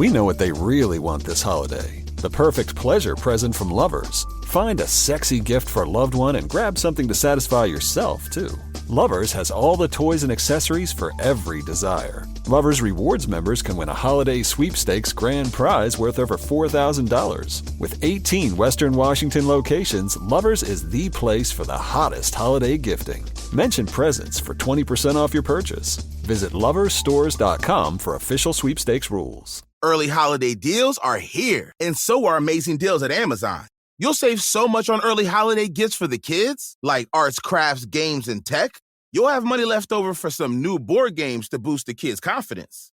We know what they really want this holiday. The perfect pleasure present from Lovers. Find a sexy gift for a loved one and grab something to satisfy yourself, too. Lovers has all the toys and accessories for every desire. Lovers Rewards members can win a holiday sweepstakes grand prize worth over $4,000. With 18 Western Washington locations, Lovers is the place for the hottest holiday gifting. Mention presents for 20% off your purchase. Visit loversstores.com for official sweepstakes rules. Early holiday deals are here, and so are amazing deals at Amazon. You'll save so much on early holiday gifts for the kids, like arts, crafts, games, and tech. You'll have money left over for some new board games to boost the kids' confidence.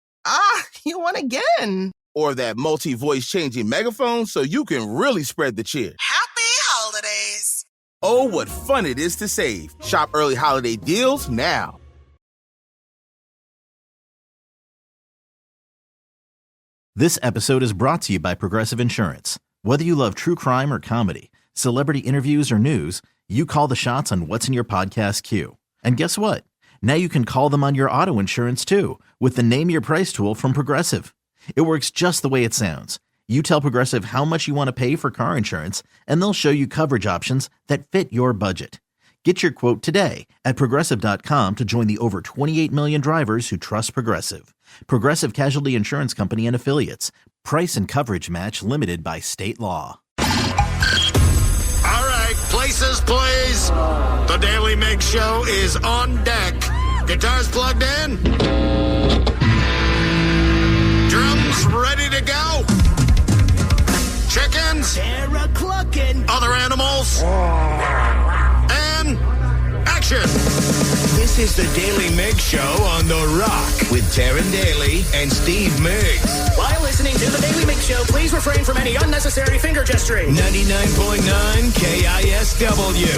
You won again. Or that multi-voice changing megaphone so you can really spread the cheer. Happy holidays. Oh, what fun it is to save. Shop early holiday deals now. This episode is brought to you by Progressive Insurance. Whether you love true crime or comedy, celebrity interviews or news, you call the shots on what's in your podcast queue. And guess what? Now you can call them on your auto insurance too with the Name Your Price tool from Progressive. It works just the way it sounds. You tell Progressive how much you want to pay for car insurance, and they'll show you coverage options that fit your budget. Get your quote today at Progressive.com to join the over 28 million drivers who trust Progressive. Progressive Casualty Insurance Company and Affiliates. Price and coverage match limited by state law. All right, places, please. The Daly Migs Show is on deck. Guitars plugged in. Drums ready to go. Chickens. They're clucking. Other animals. And action. This is the Daly Migs Show on The Rock with Taryn Daly and Steve Migs. While listening to the Daly Migs Show, please refrain from any unnecessary finger gesturing. 99.9 KISW.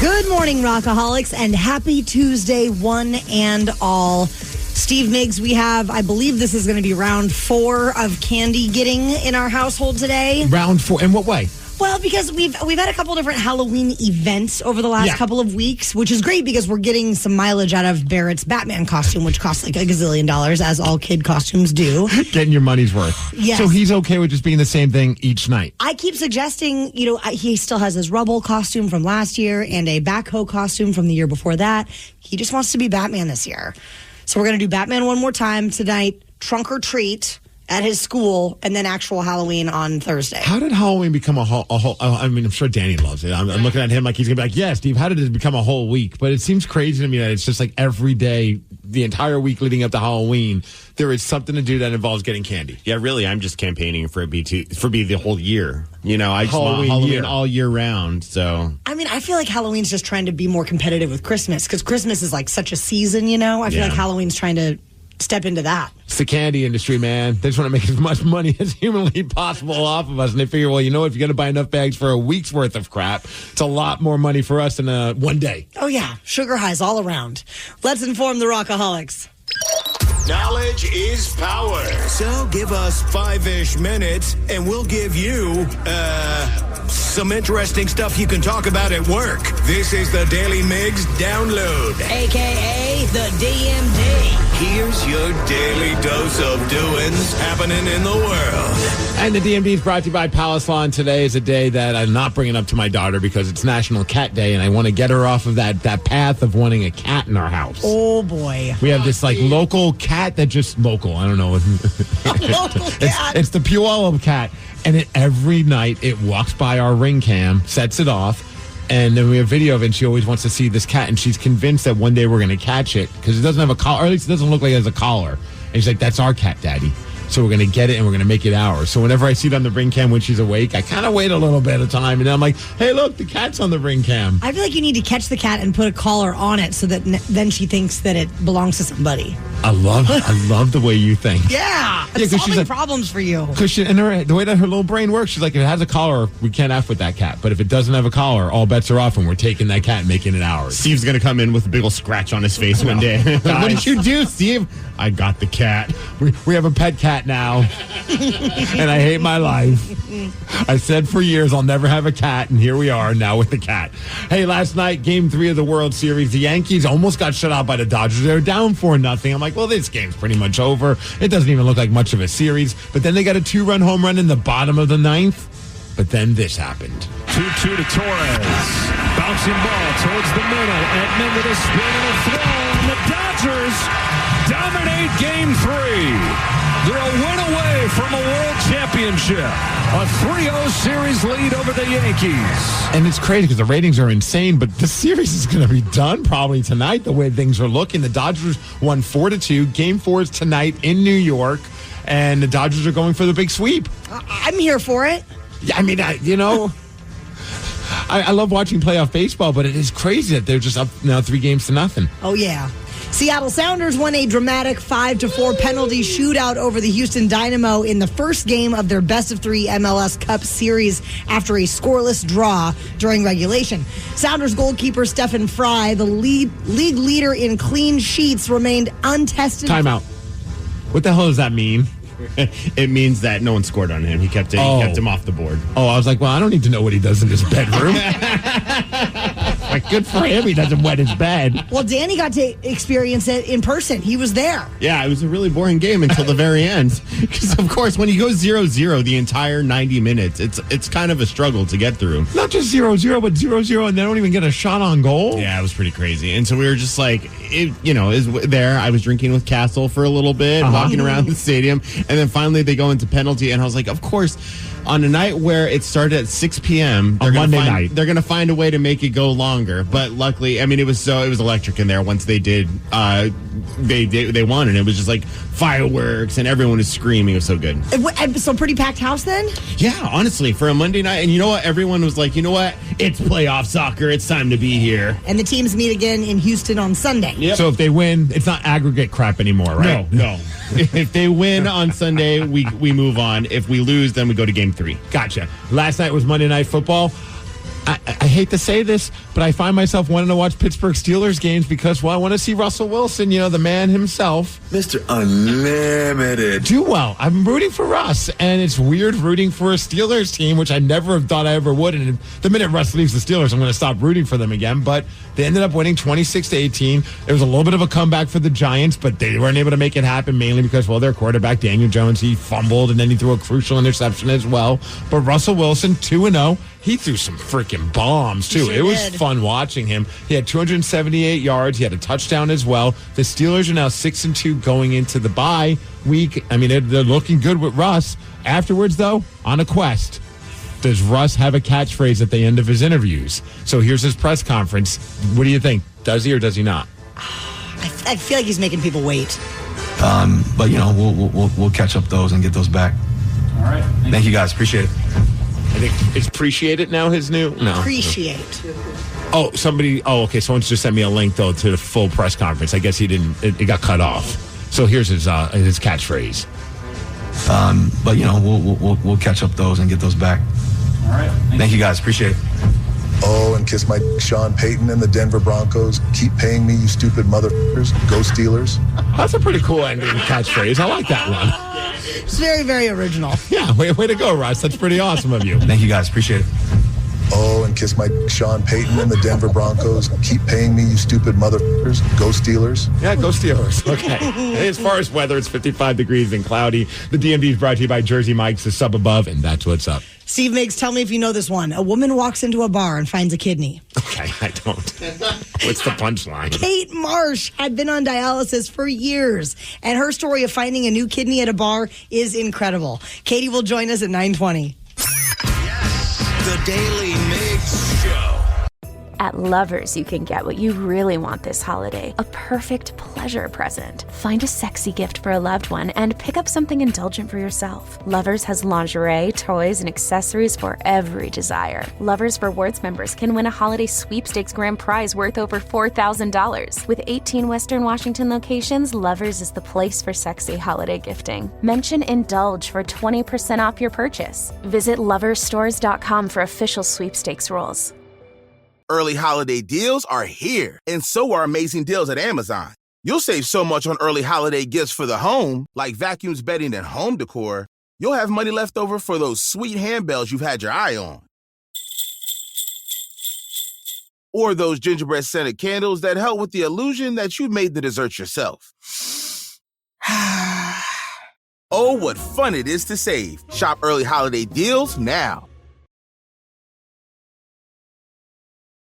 Good morning, Rockaholics, and happy Tuesday, one and all. Steve Migs, we have, I believe this is going to be round 4 of candy getting in our household today. Round 4? In what way? Well, because we've had a couple different Halloween events over the last couple of weeks, which is great because we're getting some mileage out of Barrett's Batman costume, which costs like $1 gazillion, as all kid costumes do. Getting your money's worth. Yes. So he's okay with just being the same thing each night. I keep suggesting, he still has his Rubble costume from last year and a backhoe costume from the year before that. He just wants to be Batman this year. So we're going to do Batman one more time tonight, trunk or treat at his school, and then actual Halloween on Thursday. How did Halloween become a whole I mean, I'm sure Danny loves it. I'm looking at him like he's going to be like, yeah, Steve, how did it become a whole week? But it seems crazy to me that it's just like every day, the entire week leading up to Halloween, there is something to do that involves getting candy. Yeah, really, I'm just campaigning for it be the whole year. I just want Halloween all year round. So I mean, I feel like Halloween's just trying to be more competitive with Christmas because Christmas is like such a season, I feel like Halloween's trying to step into that. It's the candy industry, man. They just want to make as much money as humanly possible off of us. And they figure, well, if you're going to buy enough bags for a week's worth of crap, it's a lot more money for us than one day. Oh, yeah. Sugar highs all around. Let's inform the Rockaholics. Knowledge is power. So give us 5-ish minutes, and we'll give you, some interesting stuff you can talk about at work. This is the Daily Migs Download. A.K.A. the DMD. Here's your daily dose of doings happening in the world. And the DMD is brought to you by Palace Lawn. Today is a day that I'm not bringing up to my daughter because it's National Cat Day, and I want to get her off of that path of wanting a cat in our house. Oh, boy. We have this, local cat that just... Local, I don't know. Local cat. It's the Puyallup cat. And every night it walks by our ring cam, sets it off, and then we have video of it, and she always wants to see this cat, and she's convinced that one day we're going to catch it because it doesn't have a collar, or at least it doesn't look like it has a collar. And she's like, that's our cat, Daddy. So we're going to get it, and we're going to make it ours. So whenever I see it on the ring cam when she's awake, I kind of wait a little bit of time, and then I'm like, hey, look, the cat's on the ring cam. I feel like you need to catch the cat and put a collar on it so that then she thinks that it belongs to somebody. I love the way you think. Yeah. It's solving problems for you. Because the way that her little brain works, she's like, if it has a collar, we can't F with that cat. But if it doesn't have a collar, all bets are off, and we're taking that cat and making it ours. Steve's going to come in with a big old scratch on his face one day. What did you do, Steve? I got the cat. We have a pet cat cat now, and I hate my life. I said for years I'll never have a cat, and here we are now with the cat. Hey, last night, Game 3 of the World Series, the Yankees almost got shut out by the Dodgers. They were down 4-0. I'm like, well, this game's pretty much over. It doesn't even look like much of a series. But then they got a 2-run home run in the bottom of the ninth. But then this happened. 2-2 to Torres. Bouncing ball towards the middle. Edman with a spin and a throw. And the Dodgers dominate Game 3. They're a win away from a world championship. A 3-0 series lead over the Yankees. And it's crazy because the ratings are insane, but the series is going to be done probably tonight the way things are looking. The Dodgers won 4-2. Game 4 is tonight in New York, and the Dodgers are going for the big sweep. I'm here for it. Yeah, I mean, I love watching playoff baseball, but it is crazy that they're just up now 3-0. Oh, yeah. Seattle Sounders won a dramatic 5-4 penalty shootout over the Houston Dynamo in the first game of their best-of-3 MLS Cup series after a scoreless draw during regulation. Sounders goalkeeper Stephen Fry, the league leader in clean sheets, remained untested. Timeout. What the hell does that mean? It means that no one scored on him. He kept him off the board. Oh, I was like, well, I don't need to know what he does in his bedroom. Like, good for him. He doesn't wet his bed. Well, Danny got to experience it in person. He was there. Yeah, it was a really boring game until the very end. Because, of course, when you go 0-0 the entire 90 minutes, it's kind of a struggle to get through. Not just 0-0, but 0-0, and they don't even get a shot on goal. Yeah, it was pretty crazy. And so we were just like, is there. I was drinking with Castle for a little bit, walking around the stadium, and then finally they go into penalty, and I was like, of course, on a night where it started at 6 p.m. on Monday night, they're going to find a way to make it go longer. But luckily, I mean, it was electric in there. Once they did, they won, and it was just like fireworks, and everyone was screaming. It was so good. So pretty packed house then? Yeah, honestly, for a Monday night. And you know what? Everyone was like, you know what? It's playoff soccer. It's time to be here. And the teams meet again in Houston on Sunday. Yep. So if they win, it's not aggregate crap anymore, right? No. If they win on Sunday, we move on. If we lose, then we go to Game 3. Gotcha. Last night was Monday Night Football. I hate to say this, but I find myself wanting to watch Pittsburgh Steelers games because, well, I want to see Russell Wilson, the man himself. Mr. Unlimited. Do well. I'm rooting for Russ, and it's weird rooting for a Steelers team, which I never have thought I ever would. And the minute Russ leaves the Steelers, I'm going to stop rooting for them again. But they ended up winning 26-18. It was a little bit of a comeback for the Giants, but they weren't able to make it happen mainly because, well, their quarterback, Daniel Jones, he fumbled, and then he threw a crucial interception as well. But Russell Wilson, 2-0. He threw some freaking bombs, too. Sure it was did. fun watching him. He had 278 yards. He had a touchdown as well. The Steelers are now 6-2 going into the bye week. I mean, they're looking good with Russ. Afterwards, though, on a quest. Does Russ have a catchphrase at the end of his interviews? So here's his press conference. What do you think? Does he or does he not? I feel like he's making people wait. But we'll catch up those and get those back. All right. Thank you guys. Appreciate it. I think it's appreciate it now, his new? No. Appreciate. Okay. Someone's just sent me a link, though, to the full press conference. I guess he didn't, it got cut off. So here's his catchphrase. But we'll catch up those and get those back. All right. Thank you guys. Appreciate it. Oh, and kiss my Sean Payton and the Denver Broncos. Keep paying me, you stupid motherfuckers. Go Steelers. That's a pretty cool ending catchphrase. I like that one. It's very, very original. Yeah, way to go, Russ. That's pretty awesome of you. Thank you guys. Appreciate it. Oh, and kiss my Sean Payton and the Denver Broncos. Keep paying me, you stupid motherfuckers. Go Steelers. Yeah, go Steelers. Okay. Hey, as far as weather, it's 55 degrees and cloudy. The DMV is brought to you by Jersey Mike's, the sub above, and that's what's up. Steve Migs, tell me if you know this one. A woman walks into a bar and finds a kidney. Okay, I don't. What's the punchline? Kate Marsh had been on dialysis for years, and her story of finding a new kidney at a bar is incredible. Katie will join us at 9:20. The Daly Migs Show. At Lovers, you can get what you really want this holiday, a perfect pleasure present. Find a sexy gift for a loved one and pick up something indulgent for yourself. Lovers has lingerie, toys, and accessories for every desire. Lovers Rewards members can win a holiday sweepstakes grand prize worth over $4,000. With 18 Western Washington locations, Lovers is the place for sexy holiday gifting. Mention Indulge for 20% off your purchase. Visit loversstores.com for official sweepstakes rules. Early holiday deals are here, and so are amazing deals at Amazon. You'll save so much on early holiday gifts for the home, like vacuums, bedding, and home decor. You'll have money left over for those sweet handbells you've had your eye on. Or those gingerbread scented candles that help with the illusion that you made the dessert yourself. Oh, what fun it is to save. Shop early holiday deals now.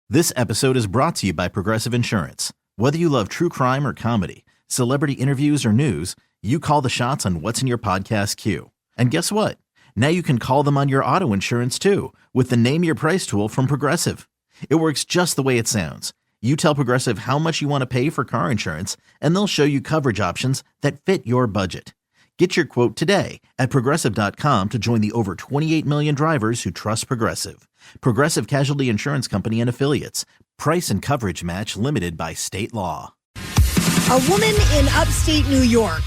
This episode is brought to you by Progressive Insurance. Whether you love true crime or comedy, celebrity interviews or news, you call the shots on what's in your podcast queue. And guess what? Now you can call them on your auto insurance too with the Name Your Price tool from Progressive. It works just the way it sounds. You tell Progressive how much you want to pay for car insurance, and they'll show you coverage options that fit your budget. Get your quote today at Progressive.com to join the over 28 million drivers who trust Progressive. Progressive Casualty Insurance Company and Affiliates. Price and coverage match limited by state law. A woman in upstate New York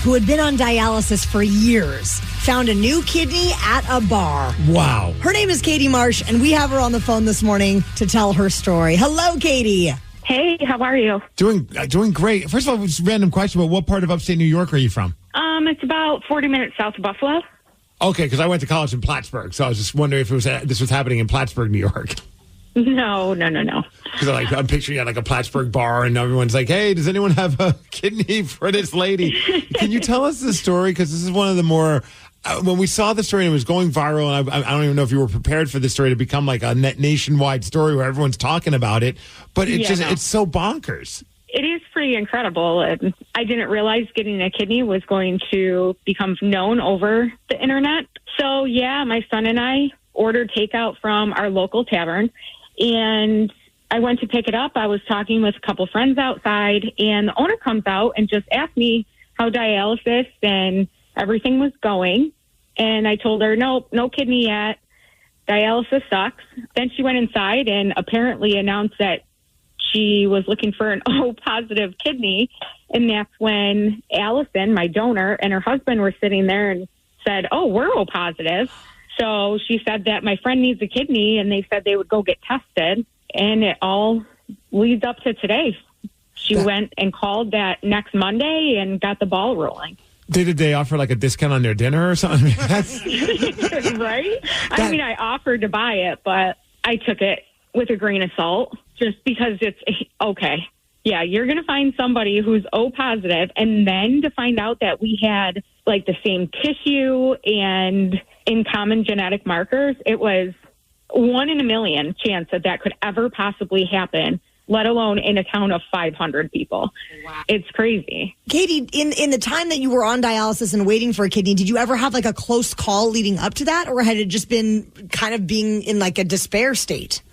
who had been on dialysis for years found a new kidney at a bar. Wow. Her name is Katie Marsh, and we have her on the phone this morning to tell her story. Hello, Katie. Hey, how are you? Doing great. First of all, just a random question, but what part of upstate New York are you from? It's about 40 minutes south of Buffalo. Okay, because I went to college in Plattsburgh, so I was just wondering if this was happening in Plattsburgh, New York. No. Because I'm picturing at like a Plattsburgh bar, and everyone's like, "Hey, does anyone have a kidney for this lady?" Can you tell us the story? Because this is one of the more. When we saw the story and it was going viral, and I don't even know if you were prepared for this story to become like a nationwide story where everyone's talking about it, but it's so bonkers. It is pretty incredible. And I didn't realize getting a kidney was going to become known over the internet. So, yeah, my son and I ordered takeout from our local tavern, and I went to pick it up. I was talking with a couple friends outside, and the owner comes out and just asked me how dialysis and everything was going. And I told her, no kidney yet. Dialysis sucks. Then she went inside and apparently announced that she was looking for an O positive kidney. And that's when Allison, my donor, and her husband were sitting there and said, oh, we're O positive. So she said that my friend needs a kidney, and they said they would go get tested. And it all leads up to today. She went and called that next Monday and got the ball rolling. Did they offer like a discount on their dinner or something? Right? I mean, I offered to buy it, but I took it with a grain of salt just because it's okay. Yeah, you're going to find somebody who's O positive, and then to find out that we had like the same tissue and in common genetic markers, it was 1 in a million chance that could ever possibly happen, let alone in a town of 500 people. Wow. It's crazy. Katie, in the time that you were on dialysis and waiting for a kidney, did you ever have like a close call leading up to that, or had it just been kind of being in like a despair state?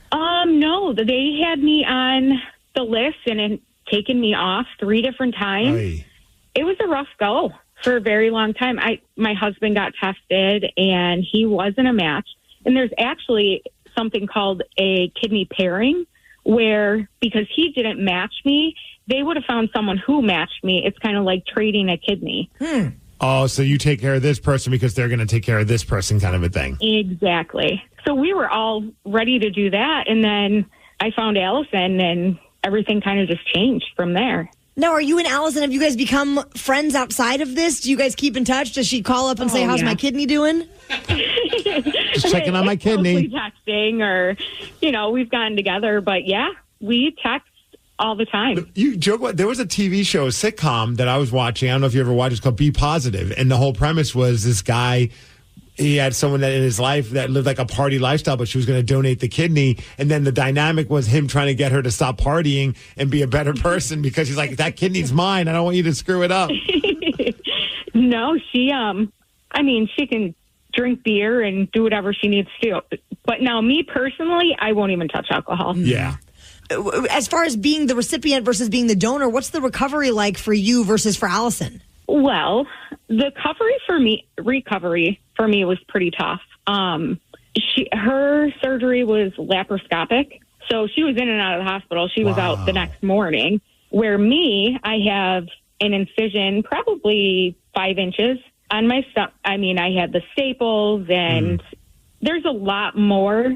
No, they had me on the list and had taken me off 3 different times. Aye. It was a rough go for a very long time. My husband got tested and he wasn't a match. And there's actually something called a kidney pairing where because he didn't match me, they would have found someone who matched me. It's kind of like trading a kidney. Oh, so you take care of this person because they're going to take care of this person kind of a thing. Exactly. So we were all ready to do that. And then I found Allison and everything kind of just changed from there. Now, are you and Allison, have you guys become friends outside of this? Do you guys keep in touch? Does she call up and say, how's my kidney doing? Just checking on my kidney. Texting or, we've gotten together. But, yeah, we text all the time. You joke about, there was a TV show, a sitcom that I was watching. I don't know if you ever watched. It's called Be Positive. And the whole premise was this guy, he had someone that in his life that lived like a party lifestyle, but she was going to donate the kidney. And then the dynamic was him trying to get her to stop partying and be a better person because he's like, that kidney's mine. I don't want you to screw it up. No, she can drink beer and do whatever she needs to. But now me personally, I won't even touch alcohol. Yeah. As far as being the recipient versus being the donor, what's the recovery like for you versus for Allison? Well, the recovery for me was pretty tough. Her surgery was laparoscopic, so she was in and out of the hospital. She was out the next morning. Where me, I have an incision, probably 5 inches on my stomach. I mean, I had the staples, and there's a lot more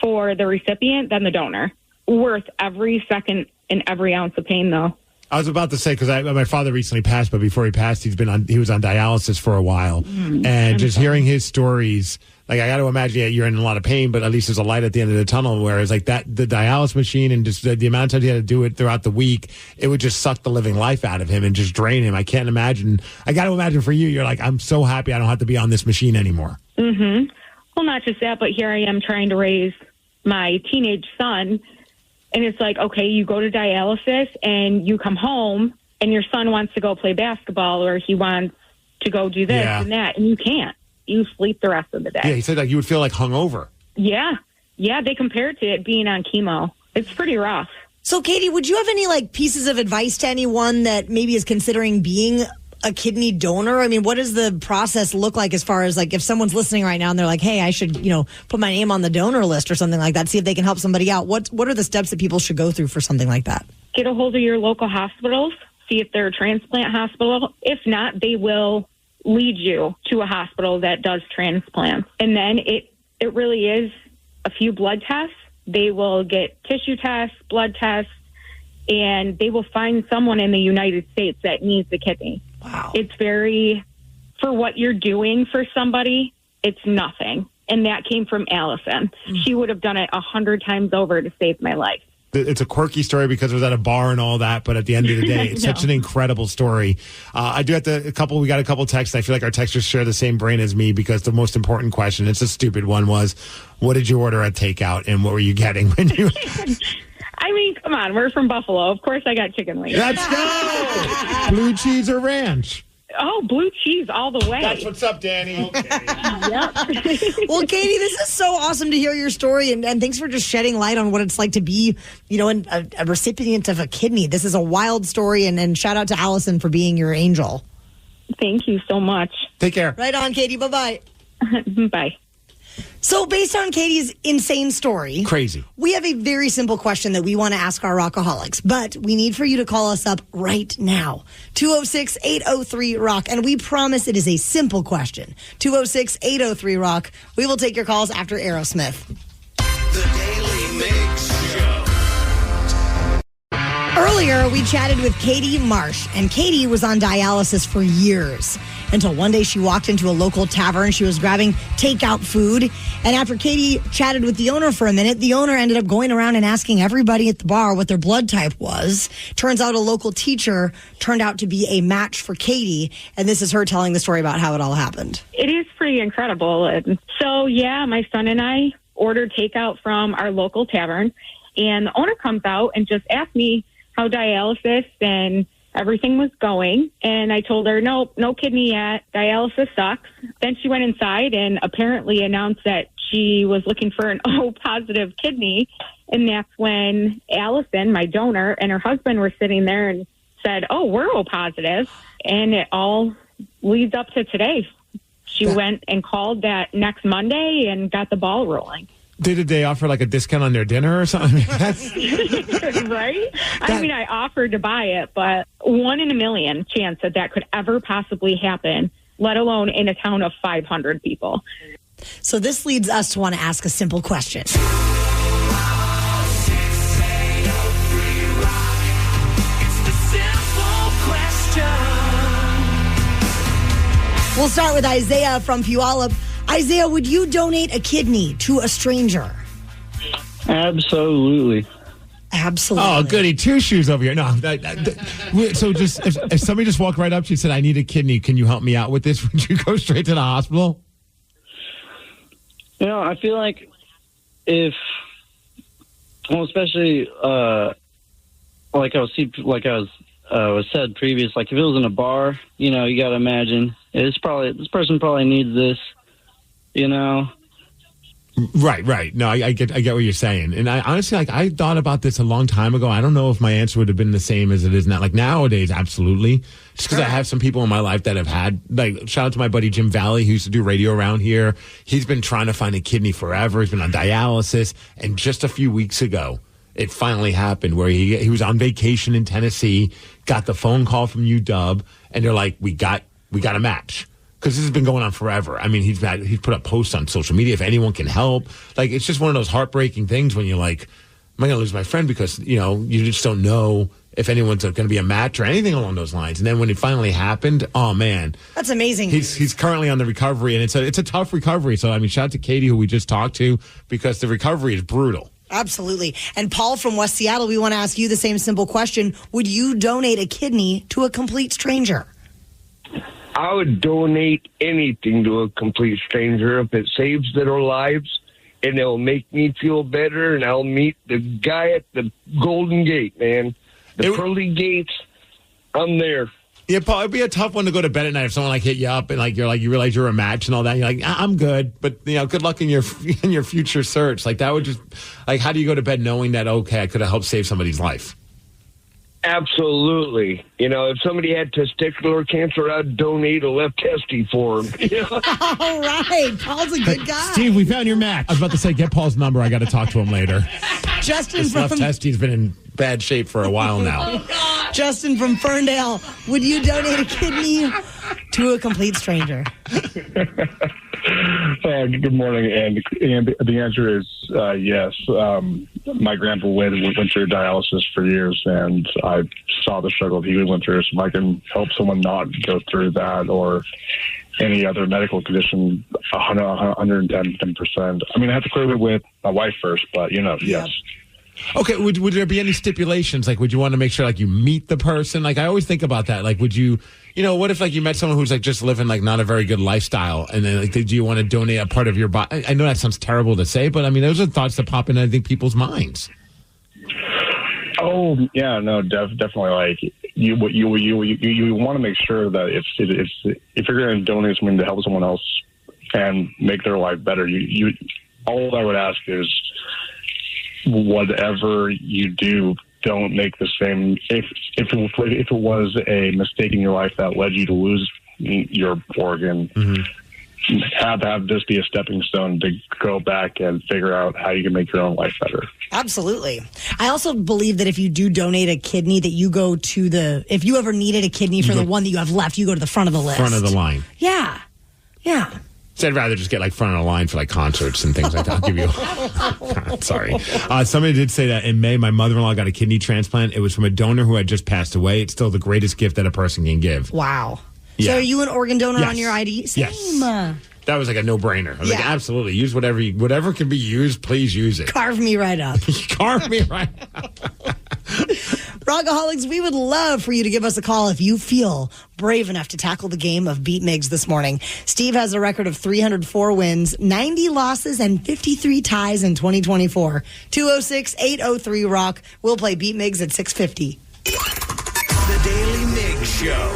for the recipient than the donor. Worth every second and every ounce of pain, though. I was about to say, because my father recently passed, but before he passed, he was on dialysis for a while. And just hearing his stories, like, I got to imagine you're in a lot of pain, but at least there's a light at the end of the tunnel. Whereas like the dialysis machine and just the amount of times he had to do it throughout the week, it would just suck the living life out of him and just drain him. I can't imagine. I got to imagine for you, you're like, I'm so happy I don't have to be on this machine anymore. Mm-hmm. Well, not just that, but here I am trying to raise my teenage son. And it's like, okay, you go to dialysis and you come home and your son wants to go play basketball or he wants to go do this and that, and you can't. You sleep the rest of the day. Yeah, he said like you would feel like hungover. Yeah. Yeah, they compare it to it being on chemo. It's pretty rough. So, Katie, would you have any like pieces of advice to anyone that maybe is considering being a kidney donor? I mean, what does the process look like as far as like if someone's listening right now and they're like, hey, I should, put my name on the donor list or something like that, see if they can help somebody out. What are the steps that people should go through for something like that? Get a hold of your local hospitals, see if they're a transplant hospital. If not, they will lead you to a hospital that does transplants. And then it really is a few blood tests. They will get tissue tests, blood tests, and they will find someone in the United States that needs the kidney. Wow. It's for what you're doing for somebody, it's nothing. And that came from Allison. She would have done it 100 times over to save my life. It's a quirky story because it was at a bar and all that, but at the end of the day, it's such an incredible story. I do have we got a couple texts. I feel like our texters share the same brain as me because the most important question, it's a stupid one, was, what did you order at takeout and what were you getting when you... I mean, come on, we're from Buffalo. Of course I got chicken wings. Let's go! Blue cheese or ranch? Oh, blue cheese all the way. That's what's up, Danny. Okay. Yep. Well, Katie, this is so awesome to hear your story, and thanks for just shedding light on what it's like to be, a recipient of a kidney. This is a wild story, and shout out to Allison for being your angel. Thank you so much. Take care. Right on, Katie. Bye-bye. Bye. So based on Katie's insane story, crazy, we have a very simple question that we want to ask our rockaholics, but we need for you to call us up right now. 206-803-ROCK. And we promise it is a simple question. 206-803-ROCK. We will take your calls after Aerosmith. The Daly Migs Show. Earlier, we chatted with Katie Marsh, and Katie was on dialysis for years until one day she walked into a local tavern. She was grabbing takeout food, and after Katie chatted with the owner for a minute, the owner ended up going around and asking everybody at the bar what their blood type was. Turns out a local teacher turned out to be a match for Katie, and this is her telling the story about how it all happened. It is pretty incredible. And so, yeah, my son and I ordered takeout from our local tavern, and the owner comes out and just asked me how dialysis and everything was going. And I told her, no kidney yet. Dialysis sucks. Then she went inside and apparently announced that she was looking for an O positive kidney. And that's when Allison, my donor, and her husband were sitting there and said, oh, we're O positive. And it all leads up to today. She went and called that next Monday and got the ball rolling. Did they offer like a discount on their dinner or something? Right? I mean, I offered to buy it, but 1 in a million chance that could ever possibly happen, let alone in a town of 500 people. So this leads us to want to ask a simple question. We'll start with Isaiah from Puyallup. Isaiah, would you donate a kidney to a stranger? Absolutely. Absolutely. Oh, goody. Two shoes over here. No. So just if somebody just walked right up to you and said, I need a kidney, can you help me out with this? Would you go straight to the hospital? I feel like especially like I was said previous, like if it was in a bar, you got to imagine this person probably needs this. Right. No, I get what you're saying. And I honestly, I thought about this a long time ago. I don't know if my answer would have been the same as it is now. Like nowadays, absolutely. Just because I have some people in my life that have had, shout out to my buddy Jim Valley, who used to do radio around here. He's been trying to find a kidney forever. He's been on dialysis. And just a few weeks ago, it finally happened where he was on vacation in Tennessee, got the phone call from UW, and they're like, we got a match. Because this has been going on forever. I mean, he's put up posts on social media if anyone can help. Like, it's just one of those heartbreaking things when you're like, am I going to lose my friend? Because, you just don't know if anyone's going to be a match or anything along those lines. And then when it finally happened, oh man, that's amazing. He's currently on the recovery, and it's a tough recovery. So I mean, shout out to Katie, who we just talked to, because the recovery is brutal. Absolutely. And Paul from West Seattle, we want to ask you the same simple question. Would you donate a kidney to a complete stranger? I would donate anything to a complete stranger if it saves their lives, and it'll make me feel better, and I'll meet the guy at the Golden Gate, man. The pearly gates, I'm there. Yeah, Paul, it'd be a tough one to go to bed at night if someone hit you up and you realize you're a match and all that. And you're like, I'm good, but good luck in your future search. That would just how do you go to bed knowing that I could have helped save somebody's life? Absolutely. If somebody had testicular cancer, I'd donate a left testy for him. All right, Paul's a good guy. Steve, we found your match. I was about to say, get Paul's number. I got to talk to him later. Justin This left testy's been in bad shape for a while now. Justin from Ferndale, would you donate a kidney to a complete stranger? Good morning, and the answer is yes. My grandpa went through dialysis for years, and I saw the struggle he went through. So if I can help someone not go through that or any other medical condition, 110%. I mean, I have to clear it with my wife first, but yes. Okay, would there be any stipulations? Would you want to make sure you meet the person? I always think about that. Would you, what if you met someone who's just living not a very good lifestyle, and then do you want to donate a part of your body? I know that sounds terrible to say, but I mean those are thoughts that pop in, I think, people's minds. Oh yeah, no, definitely. You want to make sure that if you're going to donate something to help someone else and make their life better, you all I would ask is, whatever you do, don't make the same. If it was a mistake in your life that led you to lose your organ, have this be a stepping stone to go back and figure out how you can make your own life better. Absolutely. I also believe that if you do donate a kidney, that you go to if you ever needed a kidney for the one that you have left, you go to the front of the list. Front of the line. Yeah. So I'd rather just get front of the line for concerts and things like that. I'll give you. Sorry. Somebody did say that in May, my mother-in-law got a kidney transplant. It was from a donor who had just passed away. It's still the greatest gift that a person can give. Wow. Yeah. So are you an organ donor Yes. on your ID? Same. Yes. That was a no-brainer. I was absolutely. Use whatever can be used, please use it. Carve me right up. Carve me right up. Rockaholics, we would love for you to give us a call if you feel brave enough to tackle the game of Beat Migs this morning. Steve has a record of 304 wins, 90 losses, and 53 ties in 2024. 206-803-ROCK. We'll play Beat Migs at 6:50. The Daily Migs Show.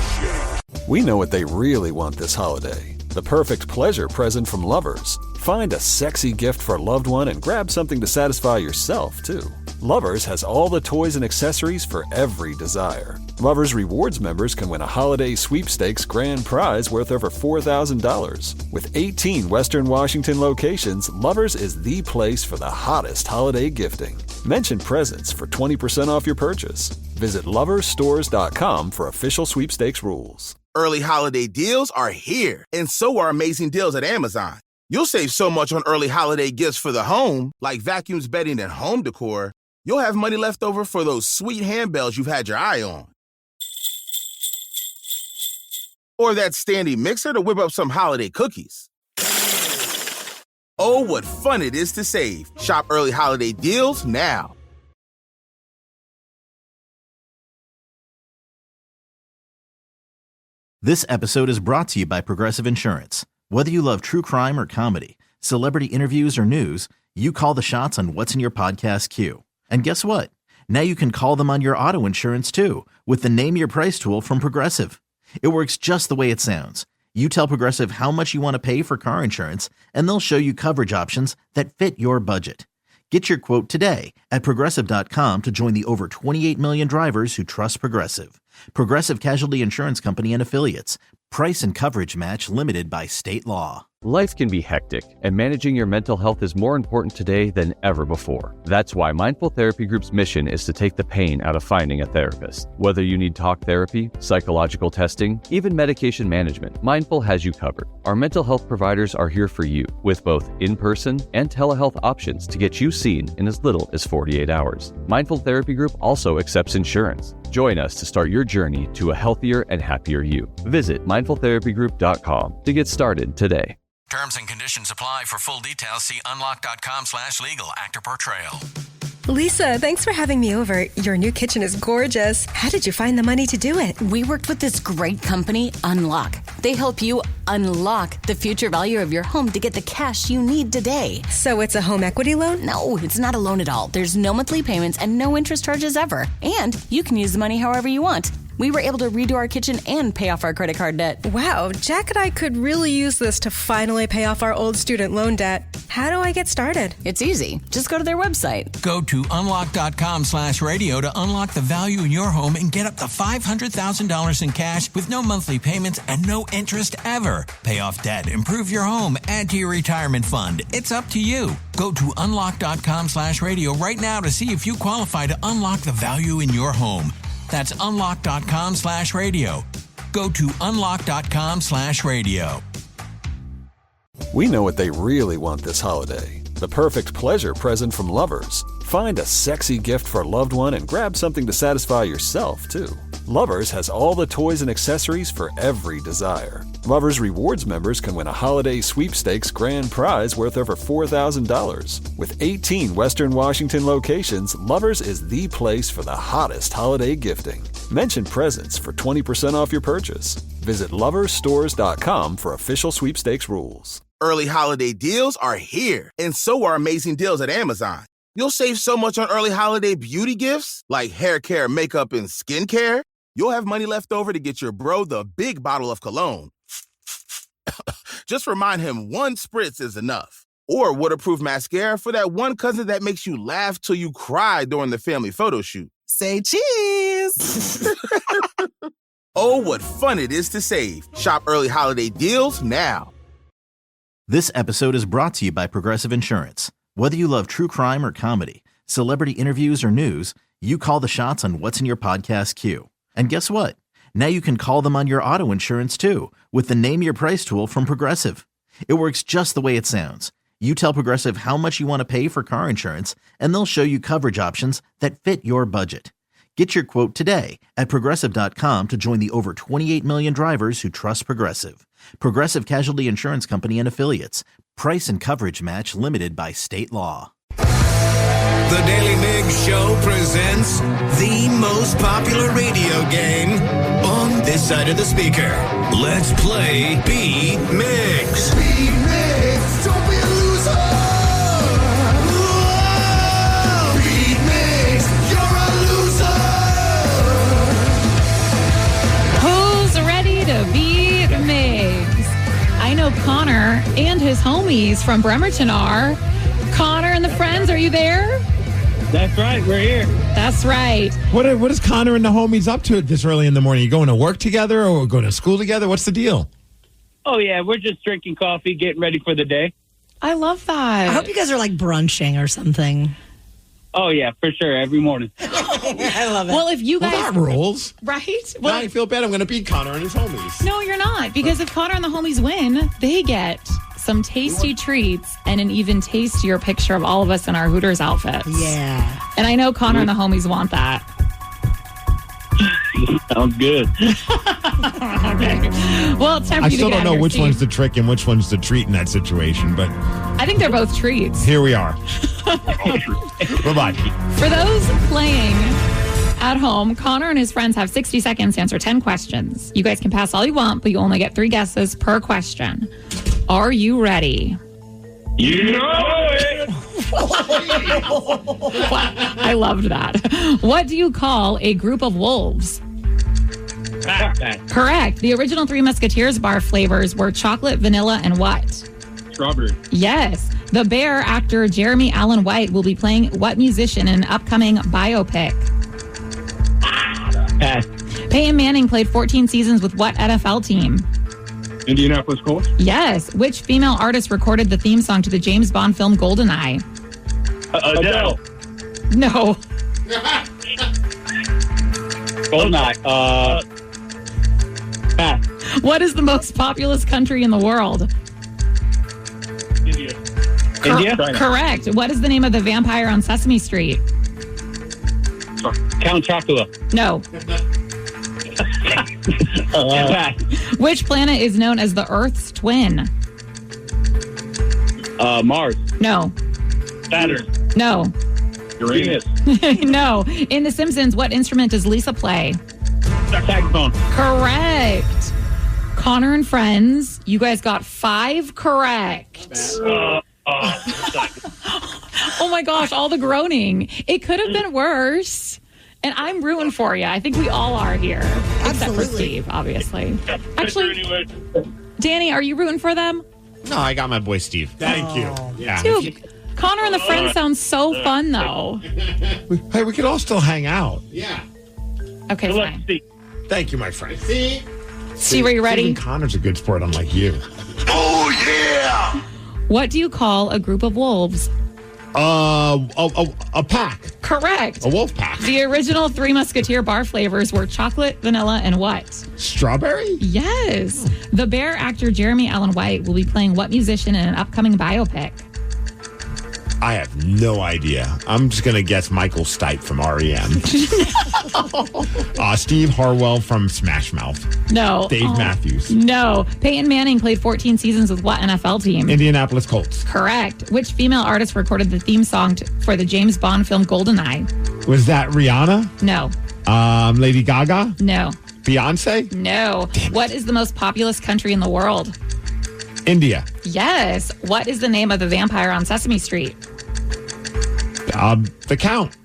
We know what they really want this holiday. The perfect pleasure present from Lovers. Find a sexy gift for a loved one and grab something to satisfy yourself, too. Lovers has all the toys and accessories for every desire. Lovers Rewards members can win a holiday sweepstakes grand prize worth over $4,000. With 18 Western Washington locations, Lovers is the place for the hottest holiday gifting. Mention presents for 20% off your purchase. Visit loversstores.com for official sweepstakes rules. Early holiday deals are here, and so are amazing deals at Amazon. You'll save so much on early holiday gifts for the home, like vacuums, bedding, and home decor. You'll have money left over for those sweet handbells you've had your eye on. Or that standing mixer to whip up some holiday cookies. Oh, what fun it is to save. Shop early holiday deals now. This episode is brought to you by Progressive Insurance. Whether you love true crime or comedy, celebrity interviews or news, you call the shots on what's in your podcast queue. And guess what? Now you can call them on your auto insurance too with the Name Your Price tool from Progressive. It works just the way it sounds. You tell Progressive how much you want to pay for car insurance, and they'll show you coverage options that fit your budget. Get your quote today at Progressive.com to join the over 28 million drivers who trust Progressive. Progressive Casualty Insurance Company and Affiliates. Price and coverage match limited by state law. Life can be hectic, and managing your mental health is more important today than ever before. That's why Mindful Therapy Group's mission is to take the pain out of finding a therapist. Whether you need talk therapy, psychological testing, even medication management, Mindful has you covered. Our mental health providers are here for you, with both in-person and telehealth options to get you seen in as little as 48 hours. Mindful Therapy Group also accepts insurance. Join us to start your journey to a healthier and happier you. Visit mindfultherapygroup.com to get started today. Terms and conditions apply. For full details, see unlock.com/legal. Actor portrayal. Lisa, thanks for having me over. Your new kitchen is gorgeous. How did you find the money to do it? We worked with this great company, Unlock. They help you unlock the future value of your home to get the cash you need today. So it's a home equity loan? No, it's not a loan at all. There's no monthly payments and no interest charges ever. And you can use the money however you want. We were able to redo our kitchen and pay off our credit card debt. Wow, Jack and I could really use this to finally pay off our old student loan debt. How do I get started? It's easy. Just go to their website. Go to unlock.com/radio to unlock the value in your home and get up to $500,000 in cash with no monthly payments and no interest ever. Pay off debt, improve your home, add to your retirement fund. It's up to you. Go to unlock.com/radio right now to see if you qualify to unlock the value in your home. That's unlock.com/radio. Go to unlock.com/radio. We know what they really want this holiday. The perfect pleasure present from Lovers. Find a sexy gift for a loved one and grab something to satisfy yourself, too. Lovers has all the toys and accessories for every desire. Lovers Rewards members can win a holiday sweepstakes grand prize worth over $4,000. With 18 Western Washington locations, Lovers is the place for the hottest holiday gifting. Mention presents for 20% off your purchase. Visit loversstores.com for official sweepstakes rules. Early holiday deals are here, and so are amazing deals at Amazon. You'll save so much on early holiday beauty gifts, like hair care, makeup, and skincare. You'll have money left over to get your bro the big bottle of cologne. Just remind him one spritz is enough. Or waterproof mascara for that one cousin that makes you laugh till you cry during the family photo shoot. Say cheese! Oh, what fun it is to save. Shop early holiday deals now. This episode is brought to you by Progressive Insurance. Whether you love true crime or comedy, celebrity interviews or news, you call the shots on what's in your podcast queue. And guess what? Now you can call them on your auto insurance too with the Name Your Price tool from Progressive. It works just the way it sounds. You tell Progressive how much you want to pay for car insurance, and they'll show you coverage options that fit your budget. Get your quote today at Progressive.com to join the over 28 million drivers who trust Progressive. Progressive Casualty Insurance Company and Affiliates. Price and coverage match limited by state law. The Daly Migs Show presents the most popular radio game on this side of the speaker. Let's play Be Migs. Be Migs, don't be a loser. Whoa. Be Migs, you're a loser. Who's ready to beat Migs? I know Connor and his homies from Bremerton are. Connor and the friends, are you there? That's right, we're here. That's right. What is Connor and the homies up to this early in the morning? You going to work together or going to school together? What's the deal? Oh, yeah, we're just drinking coffee, getting ready for the day. I love that. I hope you guys are like brunching or something. Oh, yeah, for sure, every morning. I love it. Well, if you guys... Well, that rules. Right? Well, now I feel bad. I'm going to beat Connor and his homies. No, you're not. Because if Connor and the homies win, they get some tasty treats and an even tastier picture of all of us in our Hooters outfits. Yeah. And I know Connor and the homies want that. Sounds good. Okay. Well, it's time for I you to still get don't out know of your which seat. one's the trick and which one's the treat in that situation, but I think they're both treats. here we are. Bye-bye. For those playing at home, Connor and his friends have 60 seconds to answer 10 questions. You guys can pass all you want, but you only get 3 guesses per question. Are you ready? You know it. I loved that. What do you call a group of wolves? Correct. The original Three Musketeers bar flavors were chocolate, vanilla, and what? Strawberry. Yes. The Bear actor Jeremy Allen White will be playing what musician in an upcoming biopic? Pass. Peyton Manning played 14 seasons with what NFL team? Indianapolis Colts. Yes. Which female artist recorded the theme song to the James Bond film GoldenEye? Adele. No. GoldenEye. Pass. What is the most populous country in the world? India. India? Correct. What is the name of the vampire on Sesame Street? Count Chocula. No. Pass. Which planet is known as the Earth's twin? Mars. No. Saturn. No. Uranus. No. In The Simpsons, what instrument does Lisa play? Saxophone. Correct. Connor and friends, you guys got 5 correct. Oh my gosh, all the groaning. It could have been worse. And I'm rooting for you. I think we all are here. Absolutely. Except for Steve, obviously. Actually, Danny, are you rooting for them? No, I got my boy Steve. Thank you. Yeah. Dude, Connor and the friends sound so fun, though. Hey, we could all still hang out. Yeah. Okay, fine. Thank you, my friend. Steve, are you ready? Even Connor's a good sport, unlike you. Oh, yeah! What do you call a group of wolves? A pack. Correct. A wolf pack. The original Three Musketeer bar flavors were chocolate, vanilla, and what? Strawberry? Yes. The Bear actor Jeremy Allen White will be playing what musician in an upcoming biopic? I have no idea. I'm just going to guess Michael Stipe from REM. Steve Harwell from Smash Mouth. No. Dave Matthews. No. Peyton Manning played 14 seasons with what NFL team? Indianapolis Colts. Correct. Which female artist recorded the theme song for the James Bond film GoldenEye? Was that Rihanna? No. Lady Gaga? No. Beyonce? No. What is the most populous country in the world? India. Yes. What is the name of the vampire on Sesame Street? The Count.